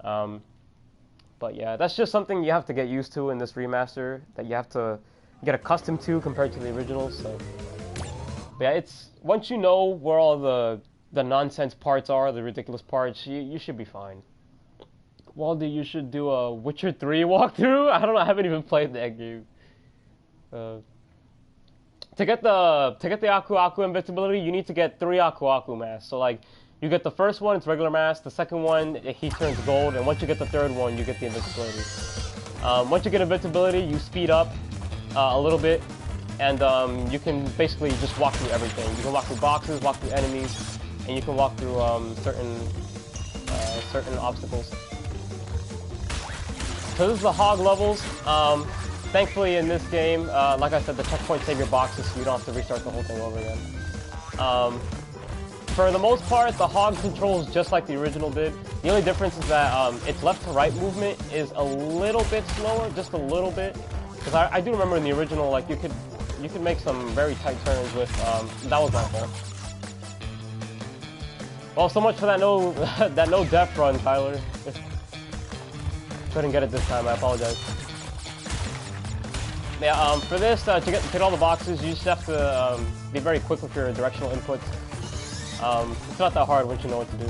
But yeah, that's just something you have to get used to in this remaster, that you have to get accustomed to compared to the originals. So, but yeah, it's once you know where all the nonsense parts are, the ridiculous parts, you should be fine. Waldy, you should do a Witcher 3 walkthrough. I don't know, I haven't even played that game. To get the Aku Aku invincibility, you need to get 3 Aku Aku masks. So like, you get the first one, it's regular mask. The second one, he turns gold, and once you get the third one, you get the invincibility. Once you get invincibility, you speed up a little bit, and you can basically just walk through everything. You can walk through boxes, walk through enemies, and you can walk through certain obstacles. So this is the hog levels. Thankfully in this game, like I said, the checkpoints save your boxes, so you don't have to restart the whole thing over again. For the most part, the hog controls just like the original did. The only difference is that its left to right movement is a little bit slower, just a little bit. Because I do remember in the original, like you could make some very tight turns with. That was my fault. Well, so much for that no death run, Tyler. Couldn't get it this time. I apologize. Yeah. For this, to get all the boxes, you just have to be very quick with your directional inputs. It's not that hard once you know what to do.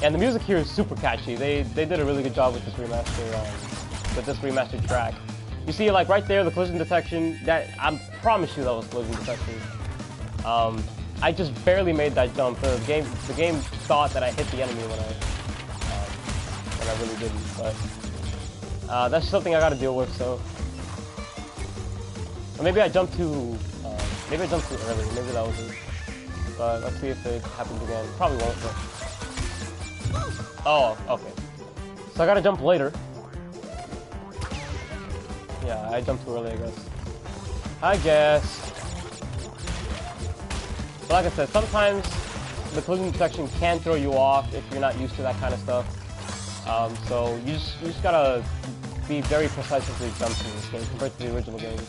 And the music here is super catchy. They did a really good job with this remastered track. You see, like right there, the collision detection. That I promise you that was collision detection. I just barely made that jump. The game thought that I hit the enemy when I really didn't. But that's something I got to deal with. So, or maybe I jumped too. Maybe I jumped too early. Maybe that was it. But let's see if it happens again. Probably won't, but... Oh, okay. So I gotta jump later. Yeah, I jumped too early, I guess. But like I said, sometimes the collision detection can throw you off if you're not used to that kind of stuff. So you just gotta be very precise with your jumps in this game compared to the original games.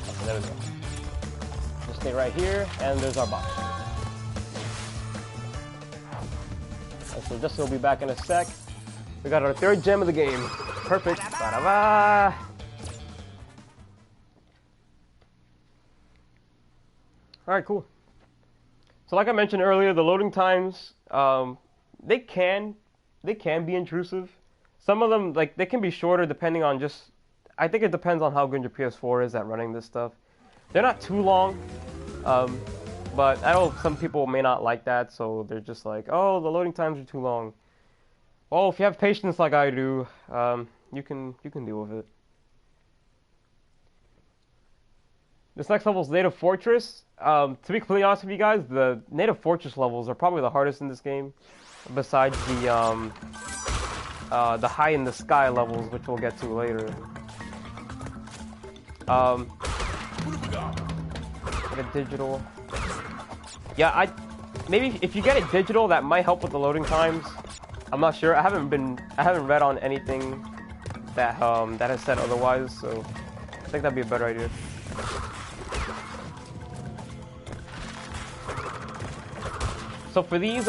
Okay, there we go. Stay right here, and there's our box. And so Jesse will be back in a sec. We got our third gem of the game. Perfect. Ba-da-ba. Alright, cool. So like I mentioned earlier, the loading times, they can be intrusive. Some of them, like, they can be shorter depending on just, I think it depends on how good your PS4 is at running this stuff. They're not too long, but I know some people may not like that, so they're just like, oh, the loading times are too long. Well, if you have patience like I do, you can deal with it. This next level is Native Fortress. To be completely honest with you guys, the Native Fortress levels are probably the hardest in this game, besides the high in the sky levels, which we'll get to later. Get a digital. Yeah, maybe if you get it digital, that might help with the loading times. I'm not sure. I haven't read on anything that that has said otherwise, so I think that'd be a better idea. So for these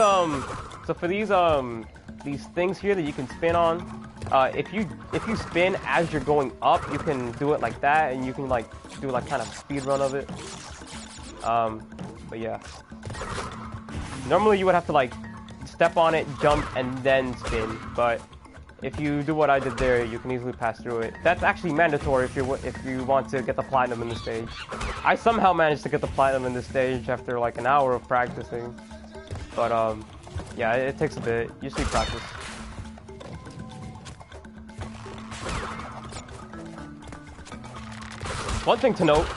these things here that you can spin on, if you spin as you're going up, you can do it like that, and you can like do like kind of speed run of it. But yeah, normally you would have to like step on it, jump, and then spin. But if you do what I did there, you can easily pass through it. That's actually mandatory if you want to get the platinum in the stage. I somehow managed to get the platinum in this stage after like an hour of practicing. But yeah, it takes a bit. You just need practice. One thing to note,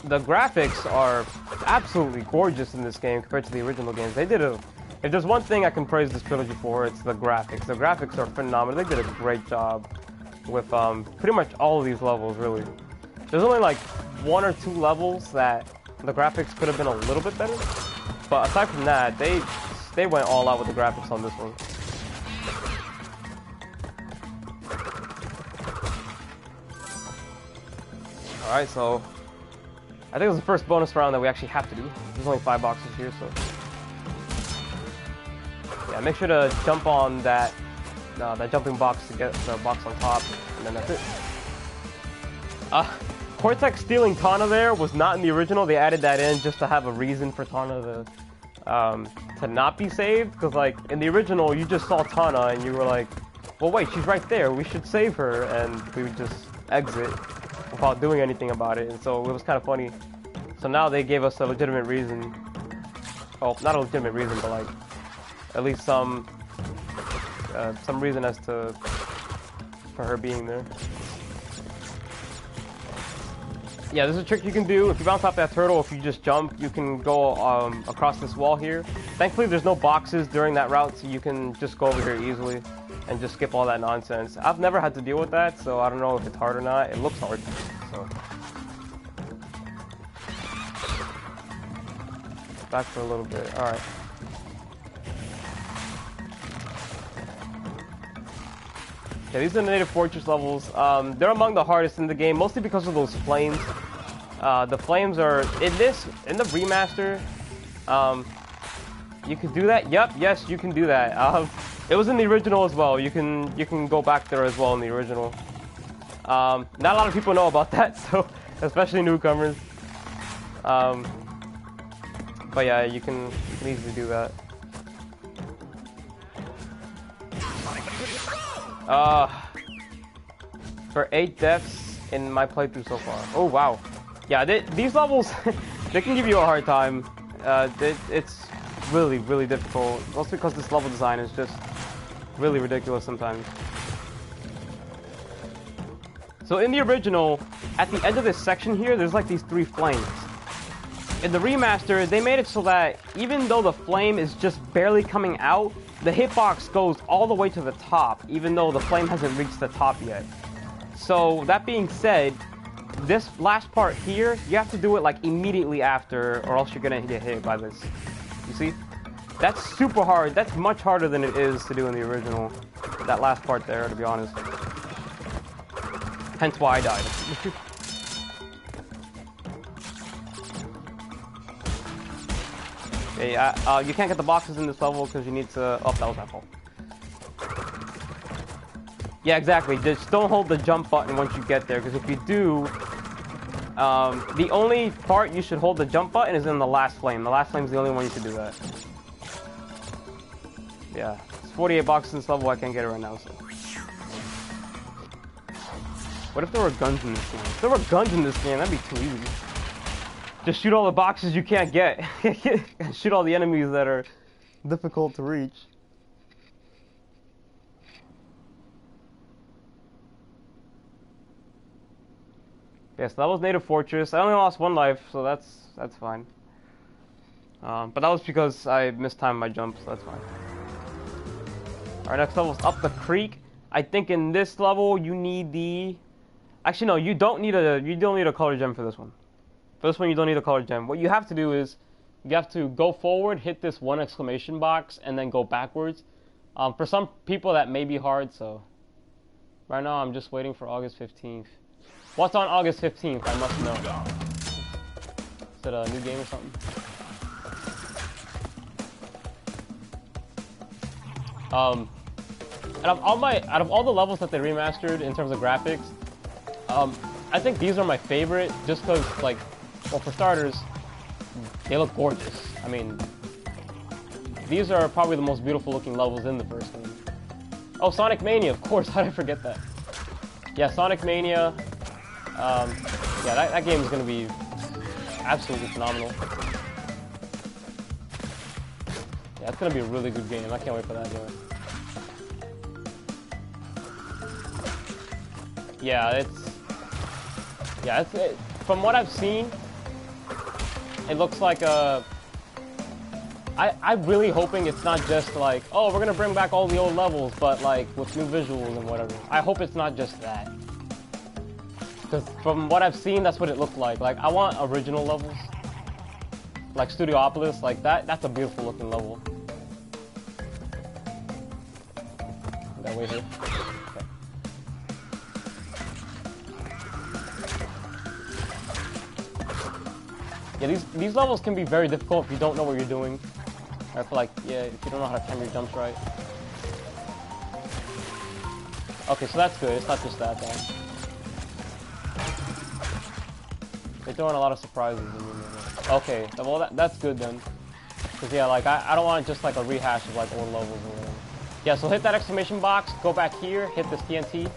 the graphics are absolutely gorgeous in this game compared to the original games. If there's one thing I can praise this trilogy for, it's the graphics. The graphics are phenomenal. They did a great job with pretty much all of these levels, really. There's only like 1 or 2 levels that the graphics could have been a little bit better. But aside from that, they went all out with the graphics on this one. Alright, so I think it was the first bonus round that we actually have to do. There's only 5 boxes here, so yeah, make sure to jump on that jumping box to get the box on top, and then that's it. Cortex stealing Tana there was not in the original. They added that in just to have a reason for Tana to not be saved, because like in the original you just saw Tana and you were like, well wait, she's right there, we should save her, and we would just exit without doing anything about it, and so it was kind of funny. So now they gave us a legitimate reason. Well, not a legitimate reason, but like at least some reason as to for her being there. Yeah, there's a trick you can do. If you bounce off that turtle, if you just jump, you can go across this wall here. Thankfully, there's no boxes during that route, so you can just go over here easily and just skip all that nonsense. I've never had to deal with that, so I don't know if it's hard or not. It looks hard, so. Back for a little bit. All right. Yeah, these are the Native Fortress levels. They're among the hardest in the game, mostly because of those flames. The flames are in the remaster. You can do that. Yep, yes, you can do that. It was in the original as well. You can go back there as well in the original. Not a lot of people know about that, so especially newcomers. But yeah, you can easily do that. For 8 deaths in my playthrough so far. Oh wow. Yeah, these levels, they can give you a hard time. It's really, really difficult. Mostly because this level design is just really ridiculous sometimes. So in the original, at the end of this section here, there's like these 3 flames. In the remaster, they made it so that even though the flame is just barely coming out, the hitbox goes all the way to the top, even though the flame hasn't reached the top yet. So that being said, this last part here, you have to do it like immediately after, or else you're gonna get hit by this. You see? That's super hard. That's much harder than it is to do in the original. That last part there, to be honest. Hence why I died. Okay, you can't get the boxes in this level because you need to... Oh, that was my fault. Yeah, exactly. Just don't hold the jump button once you get there, because if you do, The only part you should hold the jump button is in the last flame. The last flame is the only one you should do that. Yeah, it's 48 boxes in this level. I can't get it right now. So. What if there were guns in this game? If there were guns in this game, that'd be too easy. Just shoot all the boxes you can't get. Shoot all the enemies that are difficult to reach. Yes, that was Native Fortress. I only lost 1 life, so that's fine. But that was because I mistimed my jump, so that's fine. Our next level is up the creek. I think in this level you need the... Actually, no, you don't need a color gem for this one. For this one, you don't need a color gem. What you have to do is you have to go forward, hit this 1 exclamation box, and then go backwards. For some people, that may be hard, so... Right now, I'm just waiting for August 15th. What's on August 15th? I must know. Is it a new game or something? Out of all the levels that they remastered in terms of graphics, I think these are my favorite, just because, like, well, for starters, they look gorgeous. I mean, these are probably the most beautiful looking levels in the first game. Oh, Sonic Mania, of course, how did I forget that? Yeah, Sonic Mania, yeah, that game is going to be absolutely phenomenal. Yeah, it's going to be a really good game. I can't wait for that anyway. Yeah, from what I've seen, it looks like I'm really hoping it's not just like, oh, we're gonna bring back all the old levels, but like with new visuals and whatever. I hope it's not just that. Because from what I've seen, that's what it looked like. Like, I want original levels. Like Studiopolis, like that's a beautiful looking level. That way here. Okay. Yeah, these levels can be very difficult if you don't know what you're doing. I feel like, yeah, if you don't know how to time your jumps right. Okay, so that's good. It's not just that, though. They're throwing a lot of surprises in here. Okay, well, that's good, then. Because, yeah, like, I don't want just, like, a rehash of, like, old levels or whatever. Yeah, so hit that exclamation box, go back here, hit this TNT,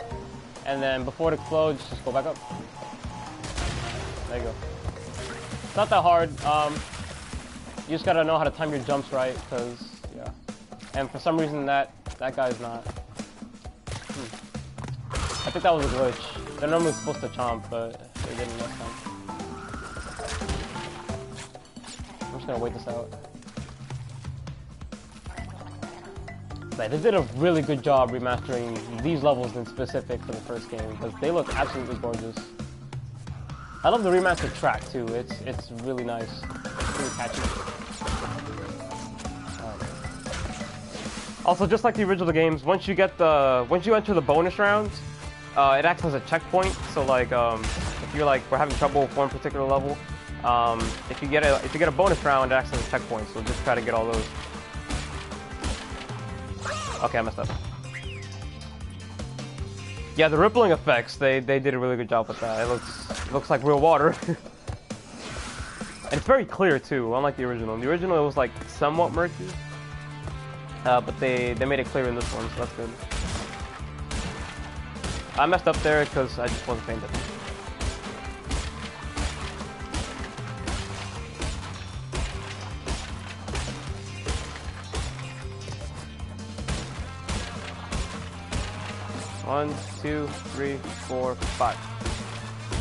and then before it explodes, just go back up. There you go. It's not that hard. You just gotta know how to time your jumps right, because, yeah. And for some reason, that guy's not. I think that was a glitch. They're normally supposed to chomp, but they didn't this time. I'm just gonna wait this out. But they did a really good job remastering these levels in specific for the first game, because they look absolutely gorgeous. I love the remastered track too. It's really nice. It's really catchy. Also, just like the original games, once you enter the bonus rounds, it acts as a checkpoint. So like, if you're like we're having trouble with one particular level, if you get a bonus round, it acts as a checkpoint. So just try to get all those. Okay, I messed up. Yeah, the rippling effects, they did a really good job with that. It looks like real water. And it's very clear too, unlike the original. In the original it was like somewhat murky. But they made it clear in this one, so that's good. I messed up there because I just wasn't paying attention. One, 2, 3, 4, 5.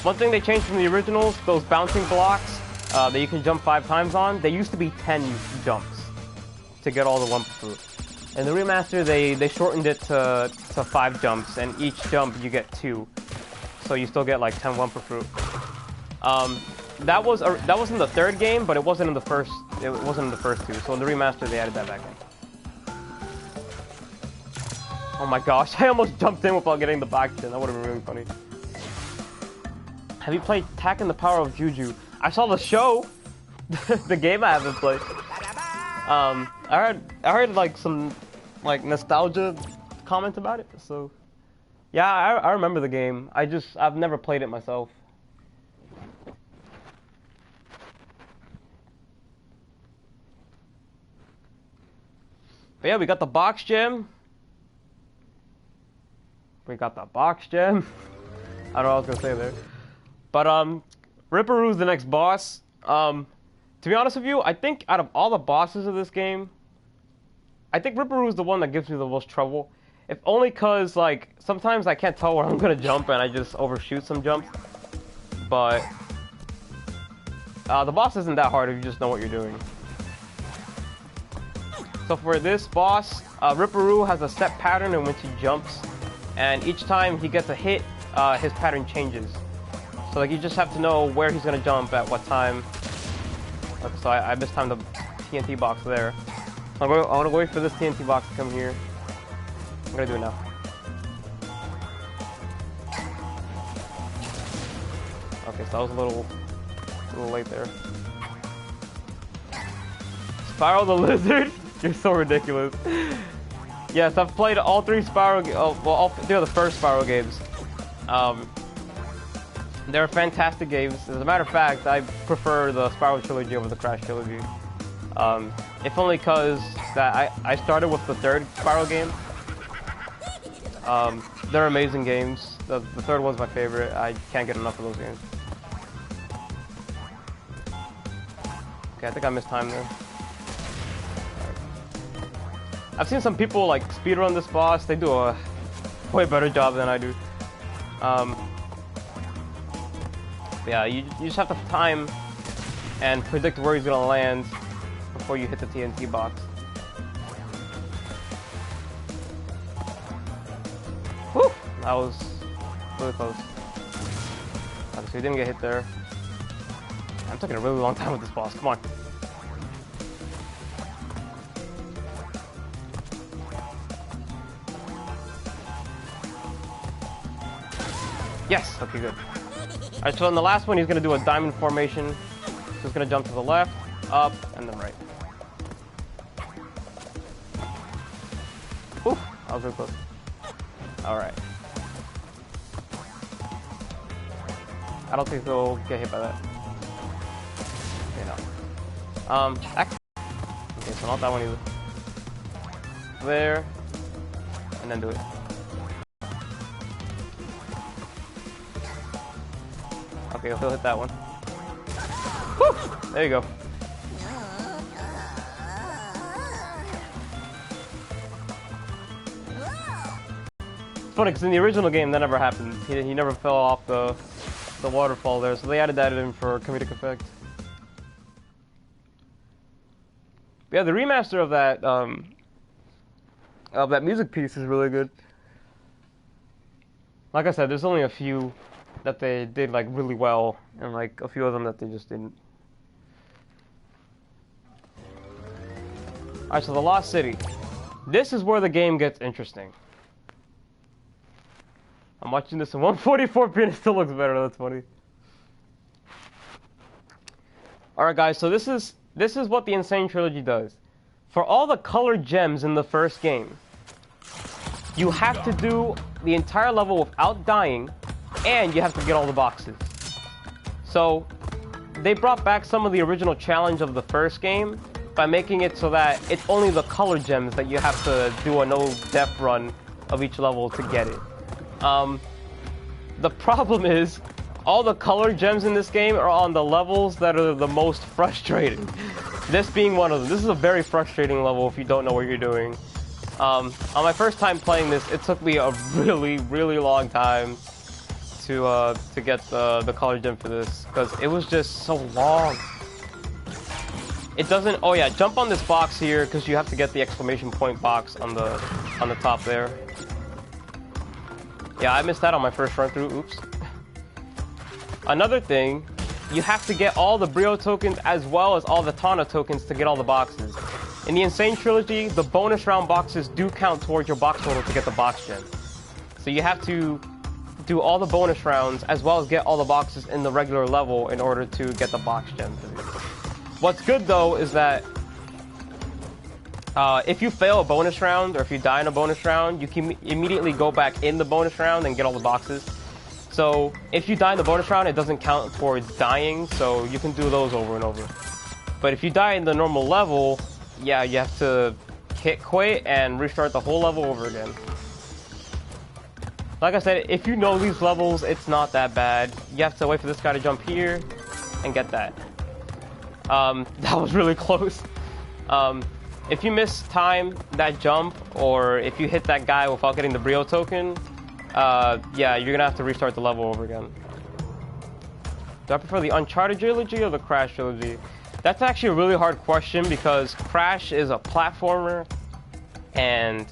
One thing they changed from the originals, those bouncing blocks that you can jump 5 times on, they used to be 10 jumps to get all the Wumpa fruit. In the remaster, they shortened it to 5 jumps, and each jump you get 2. So you still get like 10 Wumpa fruit. That was in the third game, but it wasn't in the first. It wasn't in the first 2. So in the remaster, they added that back in. Oh my gosh, I almost jumped in without getting the back chin. That would have been really funny. Have you played Tack and the Power of Juju? I saw the show. The game I haven't played. I heard like some like nostalgia comments about it. So yeah, I remember the game. I've never played it myself. But yeah, we got the box gem. We got the box gem. I don't know what I was gonna say there. But Ripperoo's the next boss. To be honest with you, I think out of all the bosses of this game, I think Ripperoo's the one that gives me the most trouble. If only cause like sometimes I can't tell where I'm gonna jump and I just overshoot some jumps. But the boss isn't that hard if you just know what you're doing. So for this boss, Ripperoo has a set pattern in which he jumps, and each time he gets a hit, his pattern changes. So like you just have to know where he's gonna jump at what time. Okay, so I mistimed the TNT box there. I want to wait for this TNT box to come here. I'm gonna do it now. Okay, so that was a little late there. Spiral the Lizard? You're so ridiculous. Yes, I've played all three Spiral, all three of the first Spiral games. They're fantastic games. As a matter of fact, I prefer the Spiral Trilogy over the Crash Trilogy. If only because that I started with the third Spiral game. They're amazing games. The third one's my favorite. I can't get enough of those games. Okay, I think I missed time there. I've seen some people like speedrun this boss. They do a way better job than I do. Yeah, you just have to time and predict where he's gonna land before you hit the TNT box. Whew! That was really close. Okay, so we didn't get hit there. I'm taking a really long time with this boss. Come on. Yes! Okay, good. Alright, so in the last one, he's going to do a diamond formation. So he's going to jump to the left, up, and then right. Whew! That was really close. Alright. I don't think he'll get hit by that. Okay, no. Okay, so not that one either. There. And then do it. Okay, he'll hit that one. Woo! There you go. It's funny because in the original game that never happened. He never fell off the waterfall there, so they added that in for comedic effect. But yeah, the remaster of that music piece is really good. Like I said, there's only a few that they did like really well, and like a few of them that they just didn't. Alright, so the Lost City. This is where the game gets interesting. I'm watching this in 144p and it still looks better, that's funny. Alright guys, so this is what the Insane Trilogy does. For all the colored gems in the first game, you have to do the entire level without dying, and you have to get all the boxes. So, they brought back some of the original challenge of the first game by making it so that it's only the color gems that you have to do a no-death run of each level to get it. The problem is, all the color gems in this game are on the levels that are the most frustrating. This being one of them. This is a very frustrating level if you don't know what you're doing. On my first time playing this, it took me a really, really long time to get the color gem for this, because it was just so long. It doesn't. Oh yeah, jump on this box here because you have to get the exclamation point box on the top there. Yeah, I missed that on my first run through. Oops. Another thing, you have to get all the Brio tokens as well as all the Tana tokens to get all the boxes. In the Insane Trilogy, the bonus round boxes do count towards your box total to get the box gem. So you have to do all the bonus rounds as well as get all the boxes in the regular level in order to get the box gem. What's good though is that if you fail a bonus round or if you die in a bonus round, you can immediately go back in the bonus round and get all the boxes. So if you die in the bonus round, it doesn't count towards dying, so you can do those over and over. But if you die in the normal level, yeah, you have to hit quit and restart the whole level over again. Like I said, if you know these levels, it's not that bad. You have to wait for this guy to jump here and get that. That was really close. If you miss time that jump, or if you hit that guy without getting the Brio token, yeah, you're gonna have to restart the level over again. Do I prefer the Uncharted trilogy or the Crash trilogy? That's actually a really hard question because Crash is a platformer and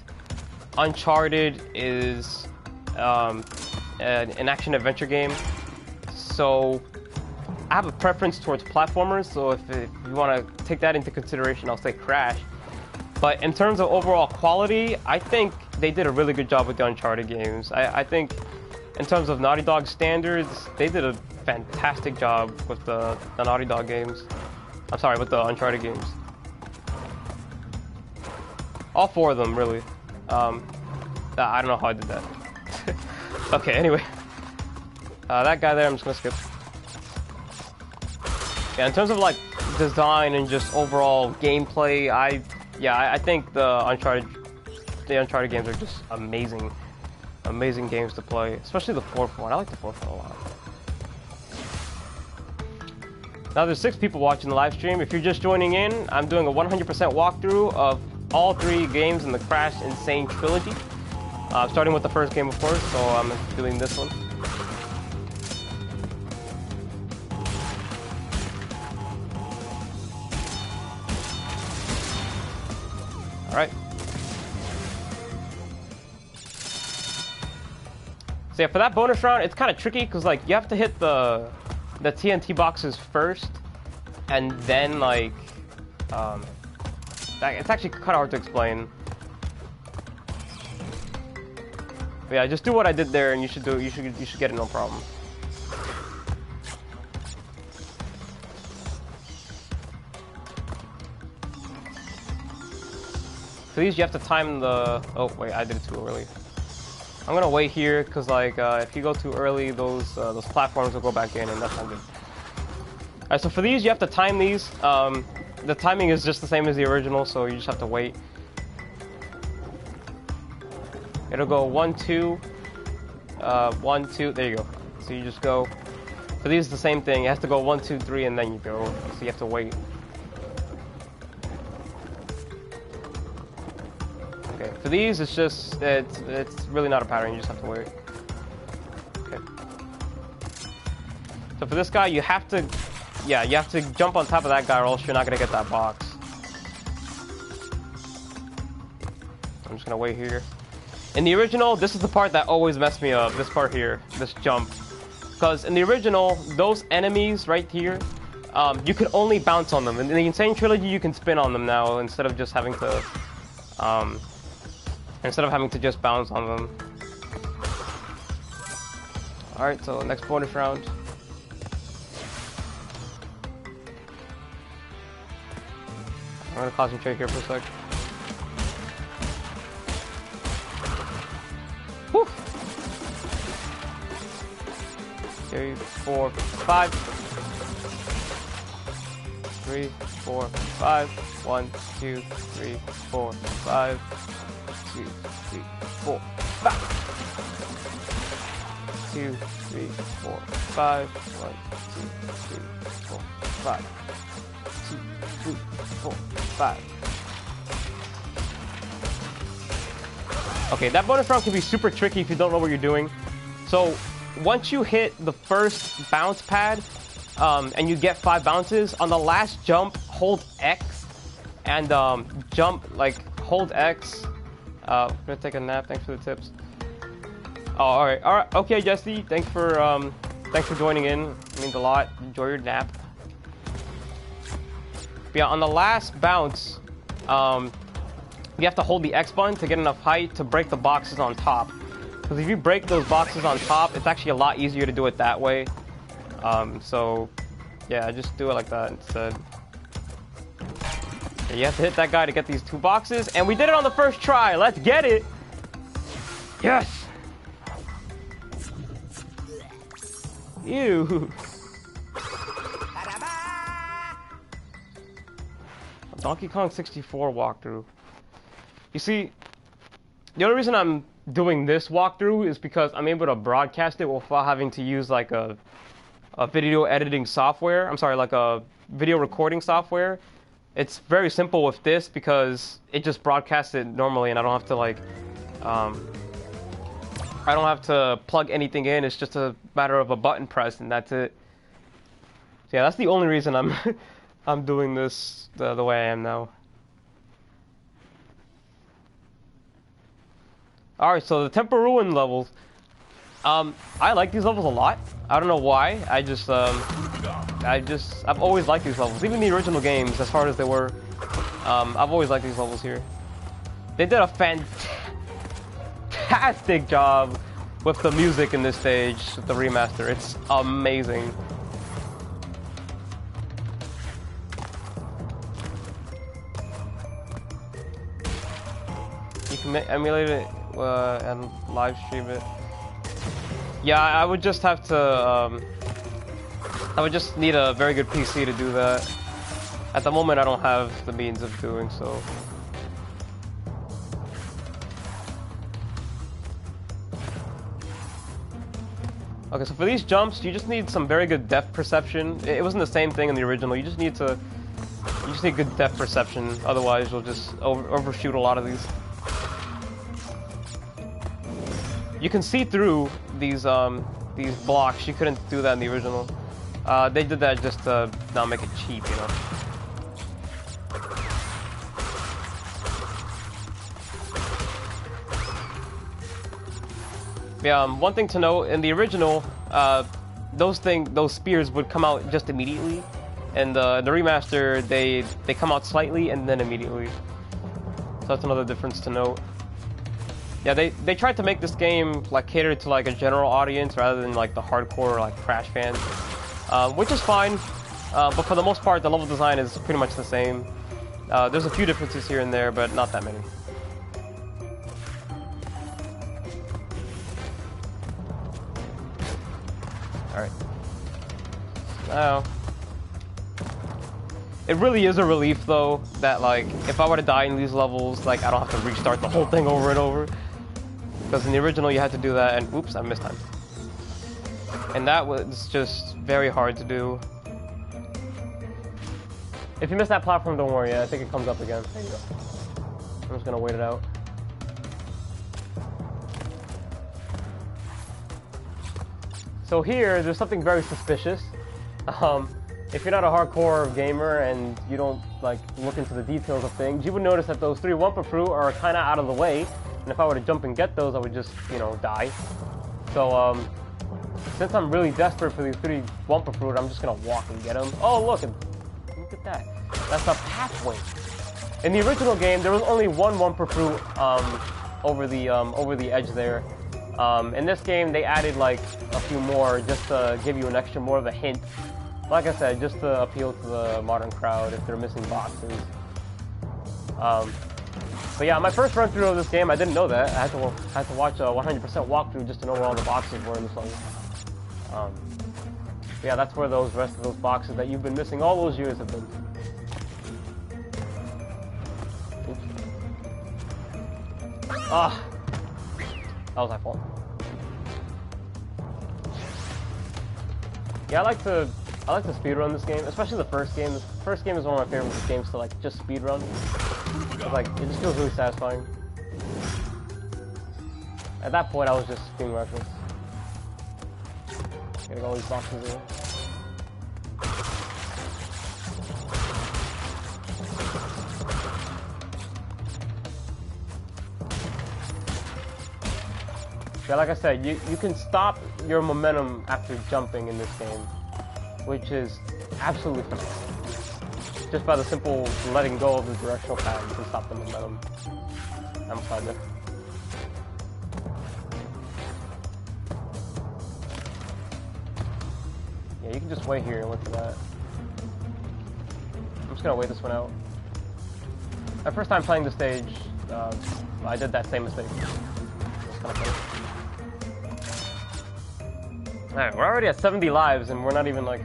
Uncharted is an action-adventure game. So I have a preference towards platformers, so if you want to take that into consideration, I'll say Crash. But in terms of overall quality, I think they did a really good job with the Uncharted games. I think in terms of Naughty Dog standards, they did a fantastic job with the Naughty Dog games. I'm sorry, with the Uncharted games. All four of them, really. I don't know how I did that. Okay, anyway. That guy there, I'm just gonna skip. Yeah, in terms of like design and just overall gameplay, I think the Uncharted games are just amazing. Amazing games to play, especially the fourth one. I like the fourth one a lot. Now there's 6 people watching the live stream. If you're just joining in, I'm doing a 100% walkthrough of all 3 games in the Crash and Sane Trilogy. Starting with the first game, of course, so I'm doing this one. Alright. So yeah, for that bonus round, it's kind of tricky because like you have to hit the TNT boxes first, and then like it's actually kind of hard to explain. But yeah, just do what I did there, and you should get it no problem. For these, you have to time the. Oh wait, I did it too early. I'm gonna wait here because like if you go too early, those platforms will go back in, and that's not good. Alright, so for these, you have to time these. The timing is just the same as the original, so you just have to wait. It'll go 1, 2, 1, 2. There you go. So you just go. For these, the same thing. It has to go 1, 2, 3, and then you go. So you have to wait. Okay. For these, it's just it's really not a pattern. You just have to wait. Okay. So for this guy, you have to. Yeah, you have to jump on top of that guy, or else you're not gonna get that box. I'm just gonna wait here. In the original, this is the part that always messed me up. This part here, this jump, because in the original, those enemies right here, you could only bounce on them. In the Insane Trilogy, you can spin on them now instead of just having to, just bounce on them. All right, so next bonus round. I'm gonna concentrate here for a sec. Woo! 3, 4, 5. 3, 4, 5. 1, 2, 3, 4, 5. 2, 3, 4, 5. 2, 3, 4, 5. 1, 2, 3, 4, 5. 2, 3, 4, 5. Okay, that bonus round can be super tricky if you don't know what you're doing. So once you hit the first bounce pad and you get 5 bounces, on the last jump, hold X and jump, like hold X. I'm gonna take a nap. Thanks for the tips. Oh, all right. Okay, Jesse. Thanks for joining in. It means a lot. Enjoy your nap. But yeah, on the last bounce, you have to hold the X button to get enough height to break the boxes on top. Because if you break those boxes on top, it's actually a lot easier to do it that way. So yeah, just do it like that instead. Okay, you have to hit that guy to get these 2 boxes, and we did it on the first try. Let's get it. Yes. Ew. Donkey Kong 64 walkthrough. You see, the only reason I'm doing this walkthrough is because I'm able to broadcast it without having to use like a video editing software. I'm sorry, like a video recording software. It's very simple with this because it just broadcasts it normally, and I don't have to like, I don't have to plug anything in. It's just a matter of a button press, and that's it. So yeah, that's the only reason I'm I'm doing this the way I am now. Alright, so the Temple Ruin levels. I like these levels a lot. I don't know why. I've always liked these levels. Even the original games, as hard as they were, I've always liked these levels here. They did a fantastic job with the music in this stage, with the remaster. It's amazing. You can emulate it and live stream it. Yeah, I would just have to, I would just need a very good PC to do that. At the moment, I don't have the means of doing so. Okay, so for these jumps, you just need some very good depth perception. It wasn't the same thing in the original. You just need good depth perception. Otherwise, you'll just overshoot a lot of these. You can see through these blocks. You couldn't do that in the original. They did that just to not make it cheap, you know. Yeah, one thing to note, in the original, those spears would come out just immediately, and the remaster, they come out slightly and then immediately. So that's another difference to note. Yeah, they tried to make this game like cater to like a general audience rather than like the hardcore like Crash fans, which is fine. But for the most part, the level design is pretty much the same. There's a few differences here and there, but not that many. Alright. Now, it really is a relief though that like if I were to die in these levels, like I don't have to restart the whole thing over and over. Because in the original you had to do that, and oops, I missed time. And that was just very hard to do. If you miss that platform, don't worry, I think it comes up again. There you go. I'm just gonna wait it out. So here, there's something very suspicious. If you're not a hardcore gamer and you don't like look into the details of things, you would notice that those 3 Wumpa Fruit are kind of out of the way. And if I were to jump and get those, I would just, you know, die. So, since I'm really desperate for these 3 Wumpa Fruit, I'm just gonna walk and get them. Oh, look at that. That's a pathway. In the original game, there was only 1 Wumpa Fruit over the edge there. In this game, they added like a few more just to give you an extra more of a hint. Like I said, just to appeal to the modern crowd if they're missing boxes. But yeah, my first run through of this game, I didn't know that. I had to watch a 100% walkthrough just to know where all the boxes were in this level. Yeah, that's where those rest of those boxes that you've been missing all those years have been. Oops. Ah, that was my fault. Yeah, I like to speedrun this game, especially the first game. The first game is one of my favorite games to like just speedrun. Like, it just feels really satisfying. At that point, I was just being reckless. Getting all these boxes in. Yeah, like I said, you can stop your momentum after jumping in this game, which is absolutely phenomenal. Just by the simple letting go of the directional pad, you can stop the momentum. I'm fine there. Yeah, you can just wait here and look for that. I'm just gonna wait this one out. My first time playing the stage, I did that same mistake. Alright, we're already at 70 lives and we're not even like...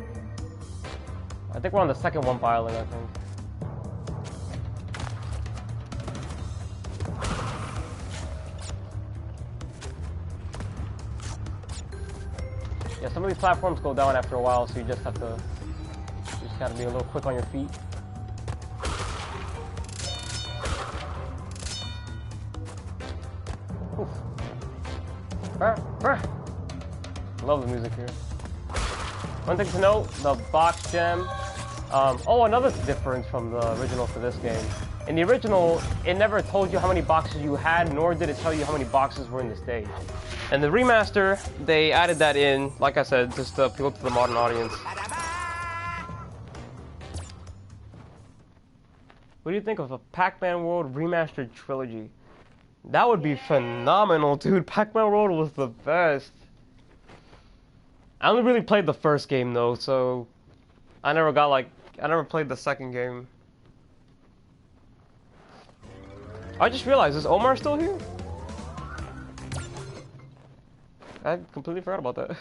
I think we're on the second Wumpa Island, I think. Yeah, some of these platforms go down after a while, so you just gotta be a little quick on your feet. Oof. Love the music here. One thing to note, the box gem. Oh, another difference from the original for this game. In the original, it never told you how many boxes you had, nor did it tell you how many boxes were in the stage. And the remaster, they added that in, like I said, just to appeal to the modern audience. What do you think of a Pac-Man World Remastered Trilogy? That would be phenomenal, dude. Pac-Man World was the best. I only really played the first game, though, so I never played the second game. I just realized, is Omar still here? I completely forgot about that.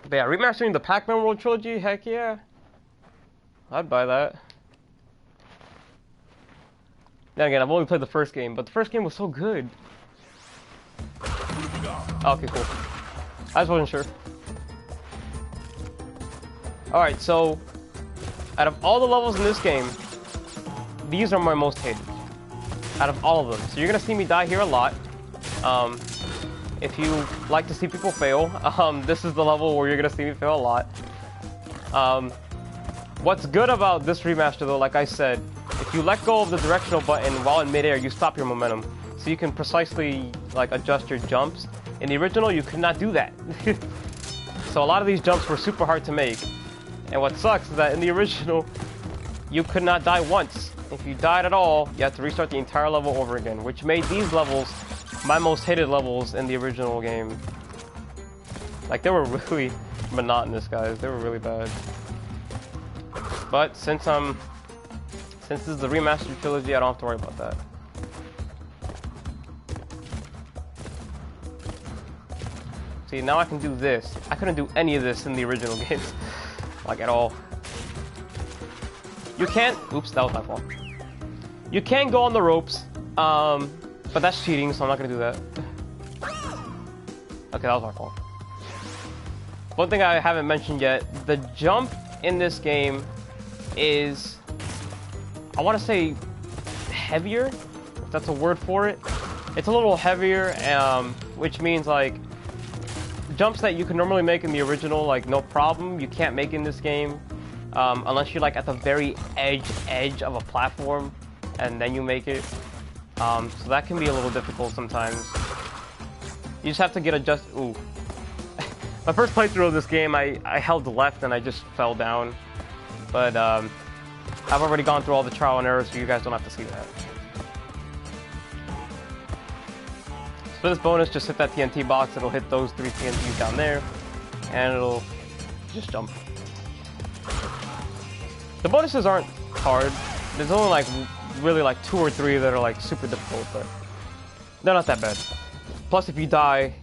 But yeah, remastering the Pac-Man World Trilogy, heck yeah. I'd buy that. Then again, I've only played the first game, but the first game was so good. Okay, cool. I just wasn't sure. Alright, so out of all the levels in this game, these are my most hated. Out of all of them. So you're gonna see me die here a lot. If you like to see people fail, this is the level where you're gonna see me fail a lot. What's good about this remaster though, like I said, if you let go of the directional button while in midair, you stop your momentum. So you can precisely like adjust your jumps. In the original, you could not do that. So a lot of these jumps were super hard to make. And what sucks is that in the original, you could not die once. If you died at all, you had to restart the entire level over again, which made these levels my most hated levels in the original game. Like, they were really monotonous, guys. They were really bad. But since this is the remastered trilogy, I don't have to worry about that. See, now I can do this. I couldn't do any of this in the original games. Like, at all. You can't... Oops, that was my fault. You can go on the ropes, but that's cheating, so I'm not gonna do that. Okay, that was my fault. One thing I haven't mentioned yet, the jump in this game is... I want to say heavier, if that's a word for it. It's a little heavier, which means, like, jumps that you can normally make in the original, like, no problem, you can't make in this game. Unless you're like at the very edge of a platform and then you make it. So that can be a little difficult sometimes. You just have to get adjusted. Ooh. My first playthrough of this game, I held left and I just fell down. But I've already gone through all the trial and error, so you guys don't have to see that. So for this bonus, just hit that TNT box, it'll hit those 3 TNTs down there, and it'll just jump. The bonuses aren't hard. There's only like really like 2 or 3 that are like super difficult, but they're not that bad. Plus, if you die,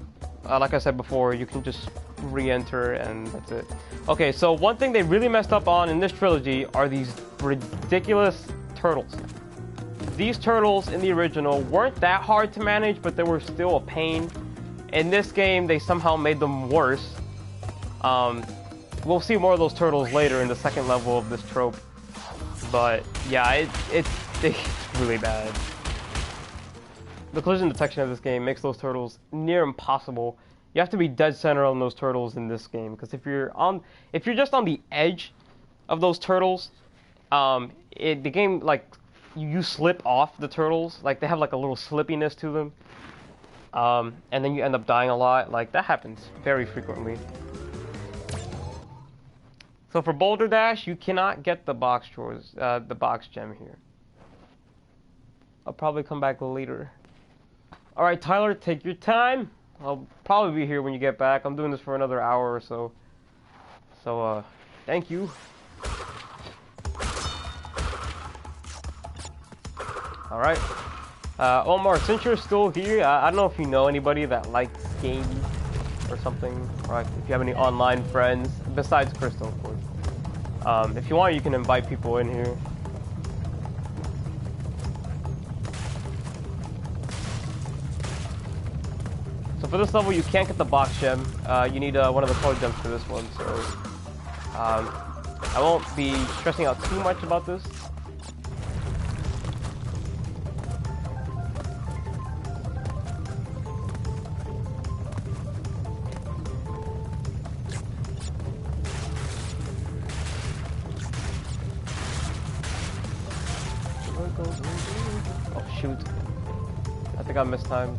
like I said before, you can just re-enter and that's it. Okay, so one thing they really messed up on in this trilogy are these ridiculous turtles. These turtles in the original weren't that hard to manage, but they were still a pain. In this game, they somehow made them worse. We'll see more of those turtles later in the second level of this trope. But yeah, it's really bad. The collision detection of this game makes those turtles near impossible. You have to be dead center on those turtles in this game, because if you're just on the edge of those turtles, the game, like, you slip off the turtles, like they have like a little slippiness to them, and then you end up dying a lot. Like, that happens very frequently. So for Boulder Dash, you cannot get the box drawers, the box gem here. I'll probably come back later. All right, Tyler, take your time. I'll probably be here when you get back. I'm doing this for another hour or so. So, thank you. All right. Omar, since you're still here, I don't know if you know anybody that likes games or something, or if you have any online friends, besides Crystal, of course. If you want, you can invite people in here. So for this level, you can't get the box gem. You need one of the code gems for this one. So I won't be stressing out too much about this. Oh shoot. I think I missed time.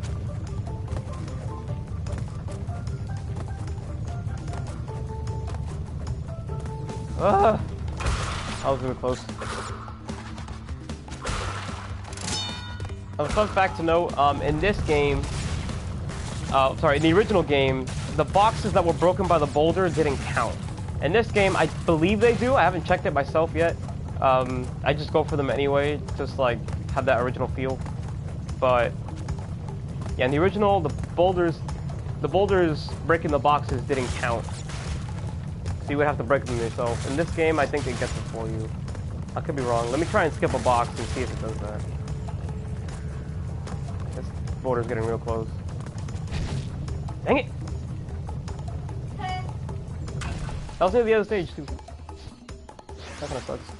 Ah! I was really close. A fun fact to note, in this game, sorry, in the original game, the boxes that were broken by the boulder didn't count. In this game, I believe they do. I haven't checked it myself yet. I just go for them anyway, just like have that original feel. But yeah, in the original, the boulders breaking the boxes didn't count. So you would have to break them yourself. In this game, I think it gets it for you. I could be wrong. Let me try and skip a box and see if it does that. This boulder's getting real close. Dang it! I was near the other stage too. That kinda sucks.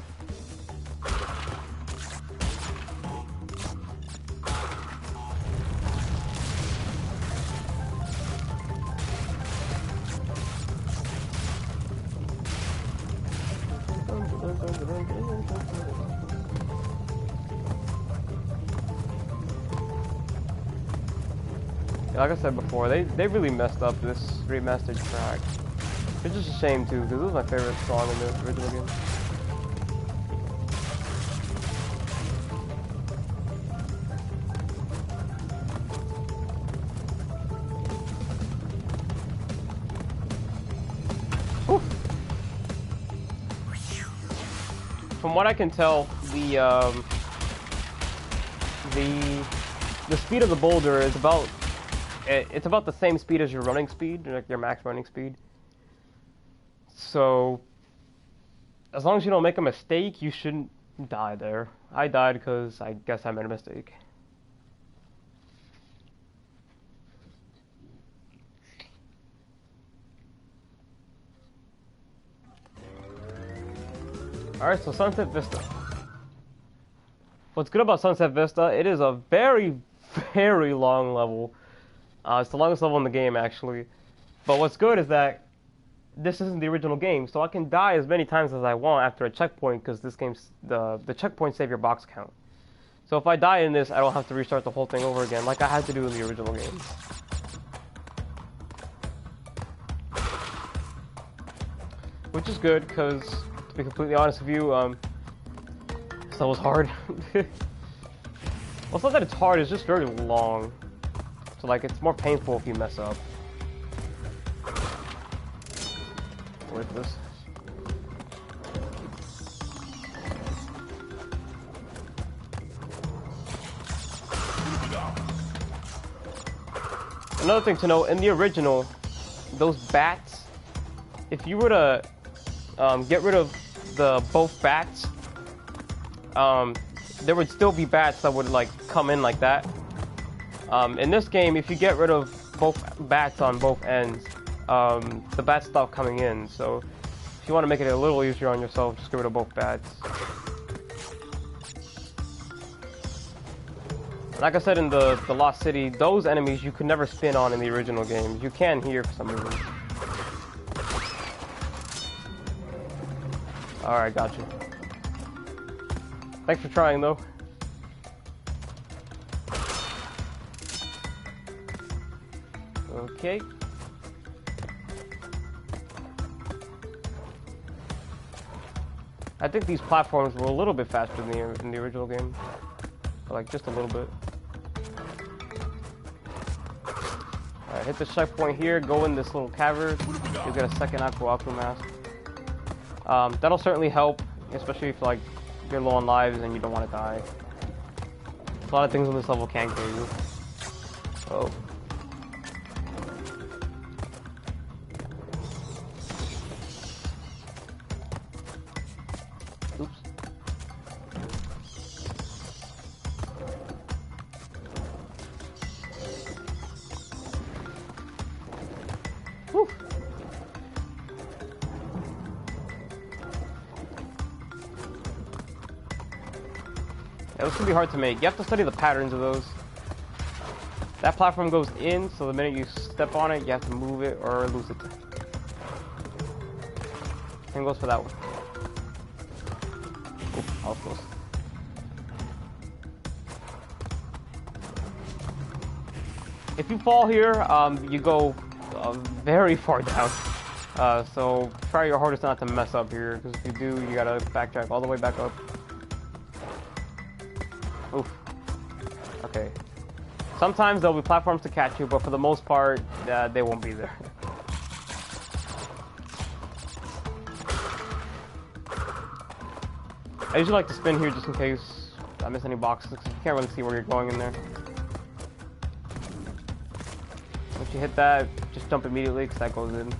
Like I said before, they really messed up this remastered track. It's just a shame too, because this was my favorite song in the original game. Oof. From what I can tell, the speed of the boulder is about the same speed as your running speed, like your max running speed. So, as long as you don't make a mistake, you shouldn't die there. I died because I guess I made a mistake. Alright, so Sunset Vista. What's good about Sunset Vista, it is a very, very long level. It's the longest level in the game, actually. But what's good is that this isn't the original game, so I can die as many times as I want after a checkpoint, because this game's the checkpoints save your box count. So if I die in this, I don't have to restart the whole thing over again, like I had to do in the original game. Which is good, because to be completely honest with you, this level's hard. Well, it's not that it's hard; it's just very long. So like, it's more painful if you mess up. With this. Another thing to note, in the original, those bats, if you were to get rid of both bats, there would still be bats that would like come in like that. In this game, if you get rid of both bats on both ends, the bats stop coming in. So if you want to make it a little easier on yourself, just get rid of both bats. Like I said in the Lost City, those enemies you could never spin on in the original game. You can here for some reason. Alright, gotcha. Thanks for trying though. Okay. I think these platforms were a little bit faster than in the original game. Like, just a little bit. Alright, hit the checkpoint here, go in this little cavern. You'll get a second Aqua Mask. That'll certainly help, especially if like you're low on lives and you don't want to die. A lot of things on this level can kill you. Oh. Oops. Whew. Yeah, this can be hard to make. You have to study the patterns of those. That platform goes in, so the minute you step on it, you have to move it or lose it. Same goes for that one. Oops, I was close. If you fall here, you go very far down. So try your hardest not to mess up here, because if you do, you gotta backtrack all the way back up. Oof. Okay. Sometimes there'll be platforms to catch you, but for the most part, they won't be there. I usually like to spin here just in case I miss any boxes, because you can't really see where you're going in there. Once you hit that, just jump immediately, because that goes in.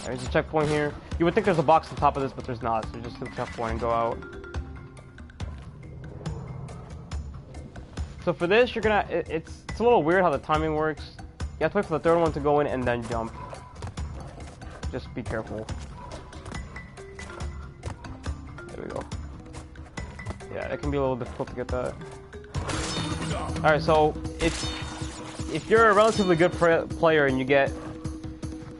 There's a checkpoint here. You would think there's a box on top of this, but there's not, so just do the checkpoint and go out. So for this, you're gonna, it's a little weird how the timing works. You have to wait for the third one to go in and then jump. Just be careful. There we go. Yeah, it can be a little difficult to get that. Alright, so if you're a relatively good player and you get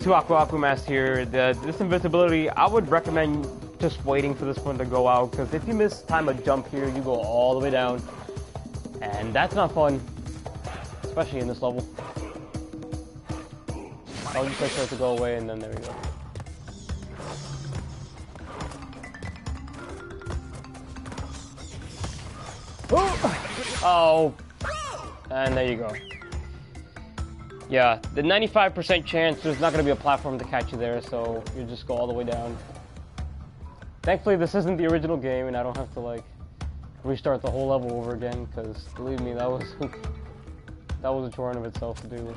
2 Aqua Masks here, this invisibility, I would recommend just waiting for this one to go out, because if you miss time a jump here, you go all the way down. And that's not fun, especially in this level. I'll just wait for it to go away, and then there we go. Oh, and there you go. Yeah, the 95% chance there's not going to be a platform to catch you there, so you just go all the way down. Thankfully, this isn't the original game, and I don't have to, like, restart the whole level over again, because believe me, that was a chore in of itself to do.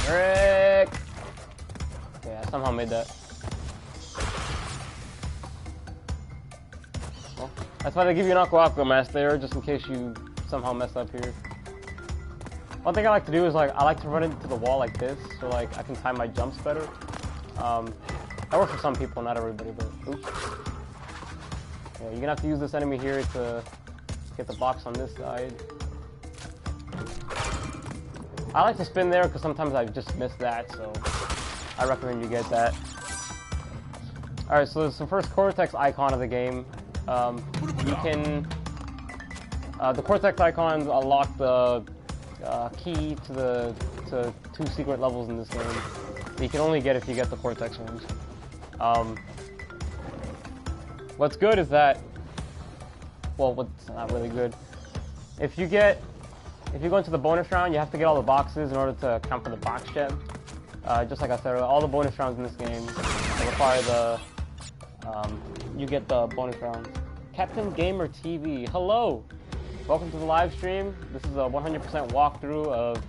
Frick! Okay, I somehow made that. Well, that's why they give you an Aqua Mask there, just in case you somehow mess up here. One thing I like to do is, like, I like to run into the wall like this, so, like, I can time my jumps better. That works for some people, not everybody, but oops. Yeah, you're gonna have to use this enemy here to get the box on this side. I like to spin there because sometimes I just miss that, so I recommend you get that. Alright, so this is the first Cortex icon of the game. You can... the Cortex icons unlock the key to 2 secret levels in this game. You can only get if you get the Cortex ones. What's good is that... Well, what's not really good. If you go into the bonus round, you have to get all the boxes in order to count for the box gem. Just like I said, all the bonus rounds in this game require the... you get the bonus rounds. Captain Gamer TV, hello! Welcome to the live stream. This is a 100% walkthrough of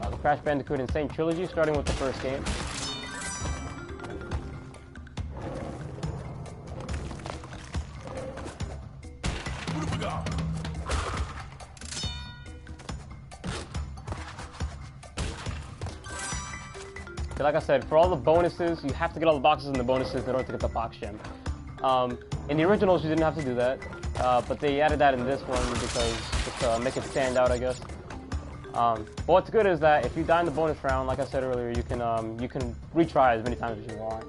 the Crash Bandicoot and Sane Trilogy, starting with the first game. Like I said, for all the bonuses, you have to get all the boxes and the bonuses in order to get the box gem. In the originals, you didn't have to do that, but they added that in this one because just to make it stand out, I guess. But what's good is that if you die in the bonus round, like I said earlier, you can retry as many times as you want.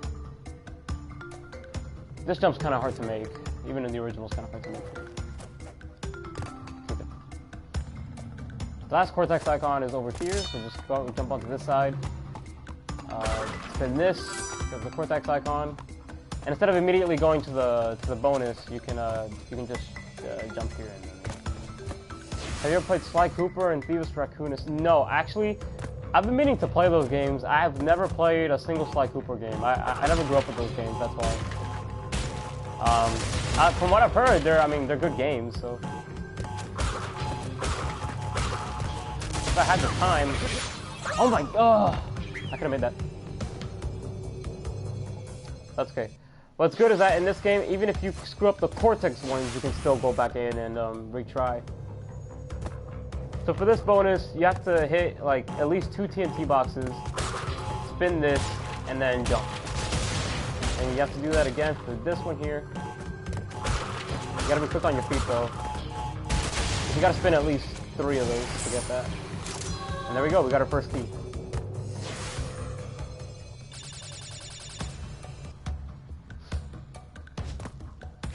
This jump's kind of hard to make, even in the originals, kind of hard to make. Okay. The last Cortex icon is over here, so just go out and jump onto this side. Spin this, there's the Cortex icon, and instead of immediately going to the bonus, you can just jump here. Have you ever played Sly Cooper and Thieves Raccoonist? No, actually, I've been meaning to play those games. I have never played a single Sly Cooper game. I never grew up with those games. That's why. From what I've heard, they're good games. So. I had the time. Oh my god! I could have made that. That's okay. What's good is that in this game, even if you screw up the Cortex ones, you can still go back in and retry. So for this bonus, you have to hit like at least 2 TNT boxes, spin this, and then jump. And you have to do that again for this one here. You gotta be quick on your feet though. You gotta spin at least 3 of those to get that. And there we go, we got our first key.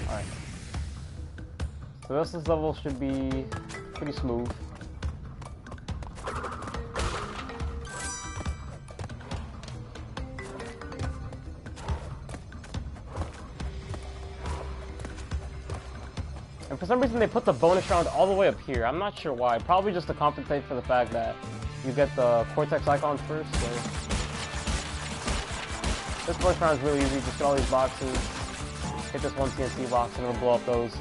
Alright. So this level should be pretty smooth. And for some reason they put the bonus round all the way up here. I'm not sure why. Probably just to compensate for the fact that you get the Cortex icons first. So this bonus round is really easy. Just get all these boxes, hit this one TNT box, and it'll blow up those.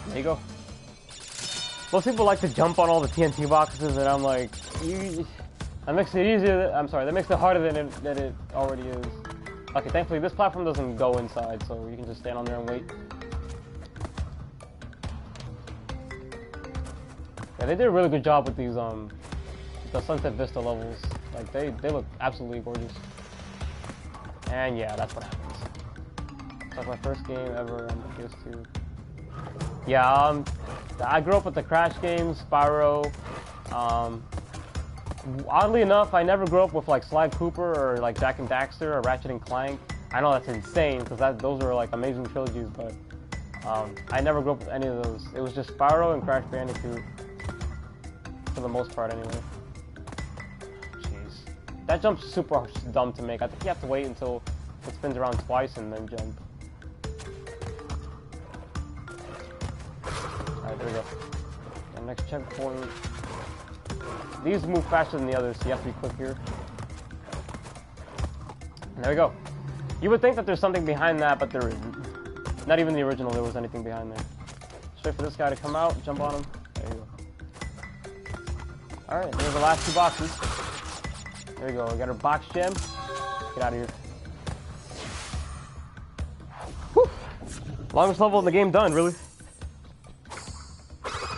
There you go. Most people like to jump on all the TNT boxes, and I'm like, that makes it easier. I'm sorry, that makes it harder than it already is. Okay, thankfully this platform doesn't go inside, so you can just stand on there and wait. Yeah, they did a really good job with these the Sunset Vista levels. Like they look absolutely gorgeous. And yeah, that's what happens. It's like my first game ever on the PS2. Yeah, I grew up with the Crash games, Spyro. Oddly enough, I never grew up with like Sly Cooper or like Jack and Daxter or Ratchet and Clank. I know that's insane because those are like amazing trilogies, but I never grew up with any of those. It was just Spyro and Crash Bandicoot for the most part, anyway. Jeez, that jump's super dumb to make. I think you have to wait until it spins around twice and then jump. Alright, there we go. And next checkpoint. These move faster than the others, so you have to be quick here. And there we go. You would think that there's something behind that, but there isn't. Not even the original, there was anything behind there. Just wait for this guy to come out, jump on him. There you go. Alright, there's the last 2 boxes. There we go, we got our box gem. Get out of here. Whew. Longest level in the game done, really.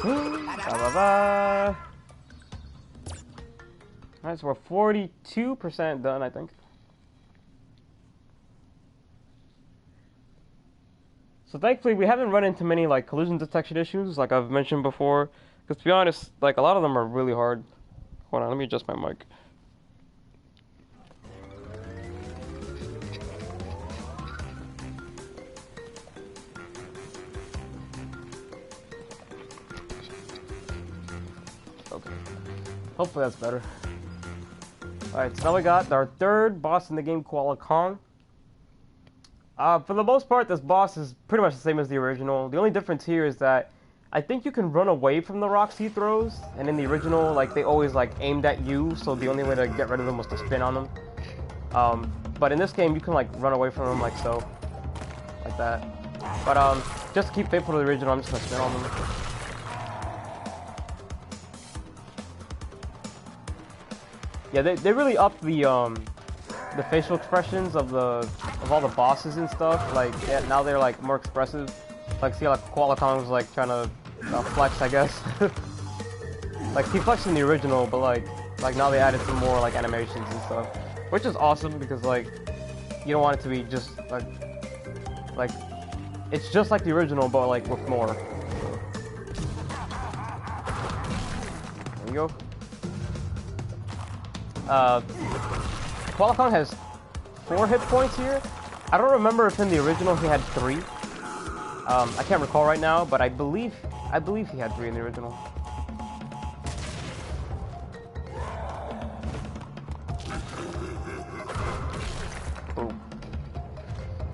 Bye-bye-bye. Alright, so we're 42% done, I think. So thankfully, we haven't run into many like collision detection issues, like I've mentioned before. Because to be honest, like a lot of them are really hard. Hold on, let me adjust my mic. Okay. Hopefully that's better. Alright, so now we got our 3rd boss in the game, Koala Kong. For the most part, this boss is pretty much the same as the original. The only difference here is that I think you can run away from the rocks he throws, and in the original, like, they always, like, aimed at you, so the only way to get rid of them was to spin on them. But in this game, you can, like, run away from them like so. Like that. But, just to keep faithful to the original, I'm just gonna spin on them. Yeah, they really upped the facial expressions of all the bosses and stuff. Like, yeah, now they're like more expressive. Like, see, like Koala Kong was like trying to flex, I guess. Like he flexed in the original, but like now they added some more like animations and stuff, which is awesome because like you don't want it to be just like it's just like the original, but like with more. There you go. Koala Kong has 4 hit points here. I don't remember if in the original he had 3. I can't recall right now, but I believe he had 3 in the original. Boom.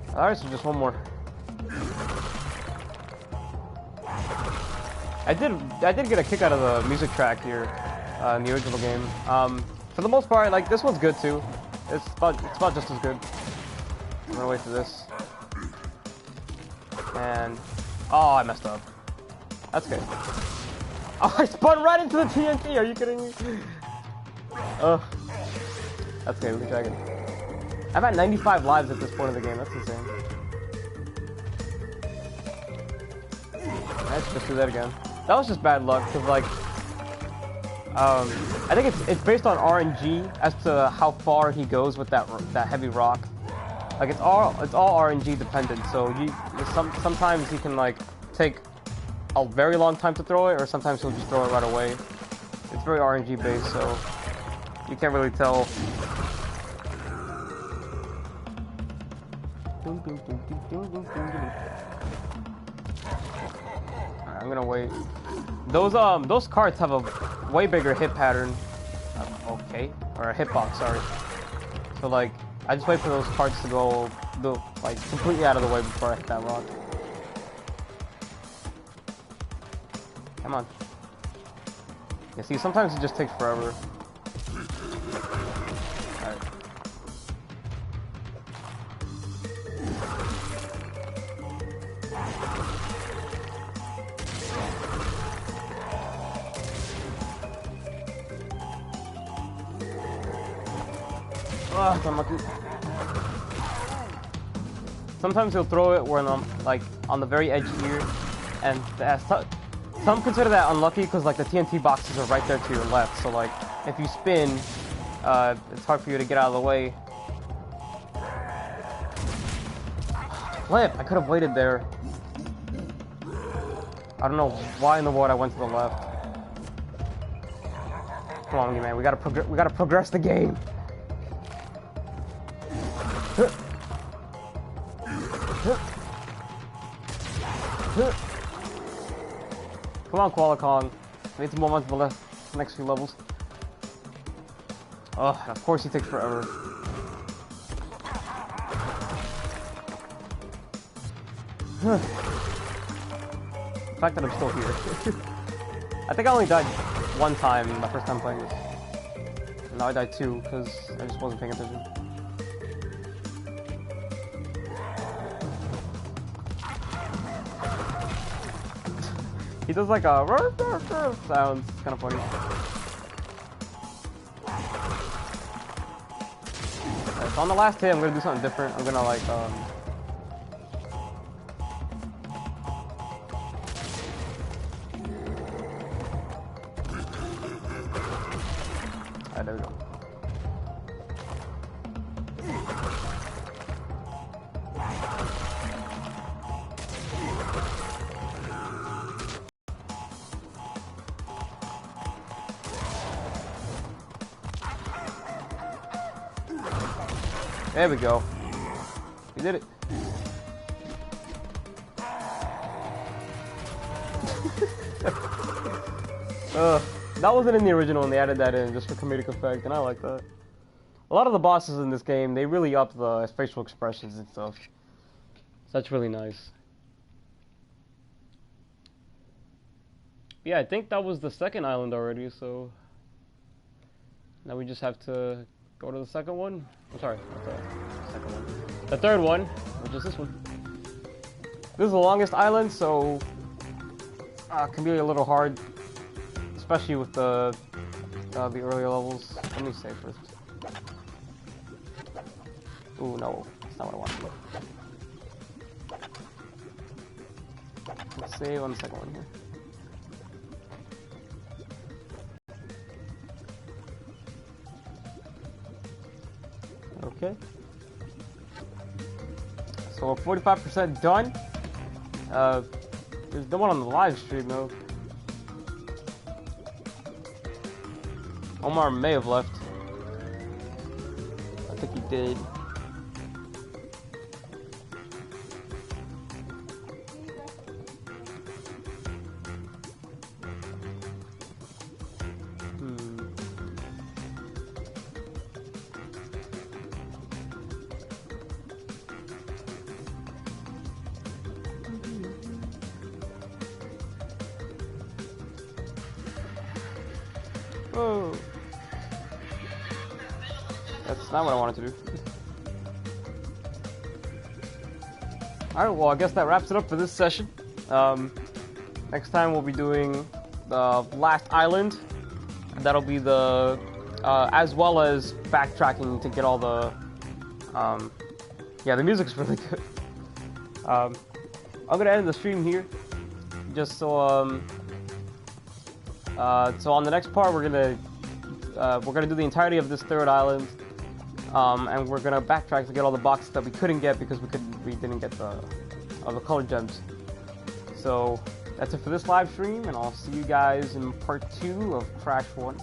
Alright, so just one more. I did get a kick out of the music track here in the original game. For the most part, like this one's good too. It's about just as good. I'm gonna wait for this. And oh, I messed up. That's good. Oh, I spun right into the TNT. Are you kidding me? That's okay. We can try again. I'm at 95 lives at this point in the game. That's insane. Let's just do that again. That was just bad luck, cause like, I think it's based on RNG as to how far he goes with that heavy rock. Like it's all RNG dependent. So sometimes he can like take a very long time to throw it, or sometimes he'll just throw it right away. It's very RNG based, so you can't really tell. Alright, I'm gonna wait. Those carts have a way bigger hit pattern. Okay, or a hitbox, sorry. So like, I just wait for those carts to go like completely out of the way before I hit that rock. Come on. Yeah, see, sometimes it just takes forever. Alright. Ah, I'm lucky. Sometimes he'll throw it when I'm like on the very edge here, and some consider that unlucky because like the TNT boxes are right there to your left. So like if you spin, it's hard for you to get out of the way. Flip! I could have waited there. I don't know why in the world I went to the left. Come on, man. We gotta progress the game. Come on, Koala Kong. We need some more months left. The next few levels. Oh, of course he takes forever. The fact that I'm still here. I think I only died one time my first time playing this. And now I died two because I just wasn't paying attention. He does like a sound. It's kind of funny. Right, so on the last hit, I'm gonna do something different. I'm gonna like Alright, there we go. There we go. We did it. That wasn't in the original and they added that in just for comedic effect, and I like that. A lot of the bosses in this game, they really up the facial expressions and stuff. So that's really nice. Yeah, I think that was the second island already, so now we just have to go to the second one. I'm sorry, not the second one. The third one, which is this one. This is the longest island, so it can be a little hard, especially with the earlier levels. Let me save first. Ooh, no, that's not what I wanted. Let's save on the second one here. Okay. So we're 45% done. There's no one on the live stream though. Omar may have left. I think he did. Oh. That's not what I wanted to do. Alright, well, I guess that wraps it up for this session. Next time we'll be doing the last island. That'll be the, as well as backtracking to get all the, yeah, the music's really good. I'm gonna end the stream here, just so, so on the next part we're gonna do the entirety of this third island, and we're gonna backtrack to get all the boxes that we couldn't get because we didn't get the colored gems. So that's it for this live stream, and I'll see you guys in part 2 of Crash 1.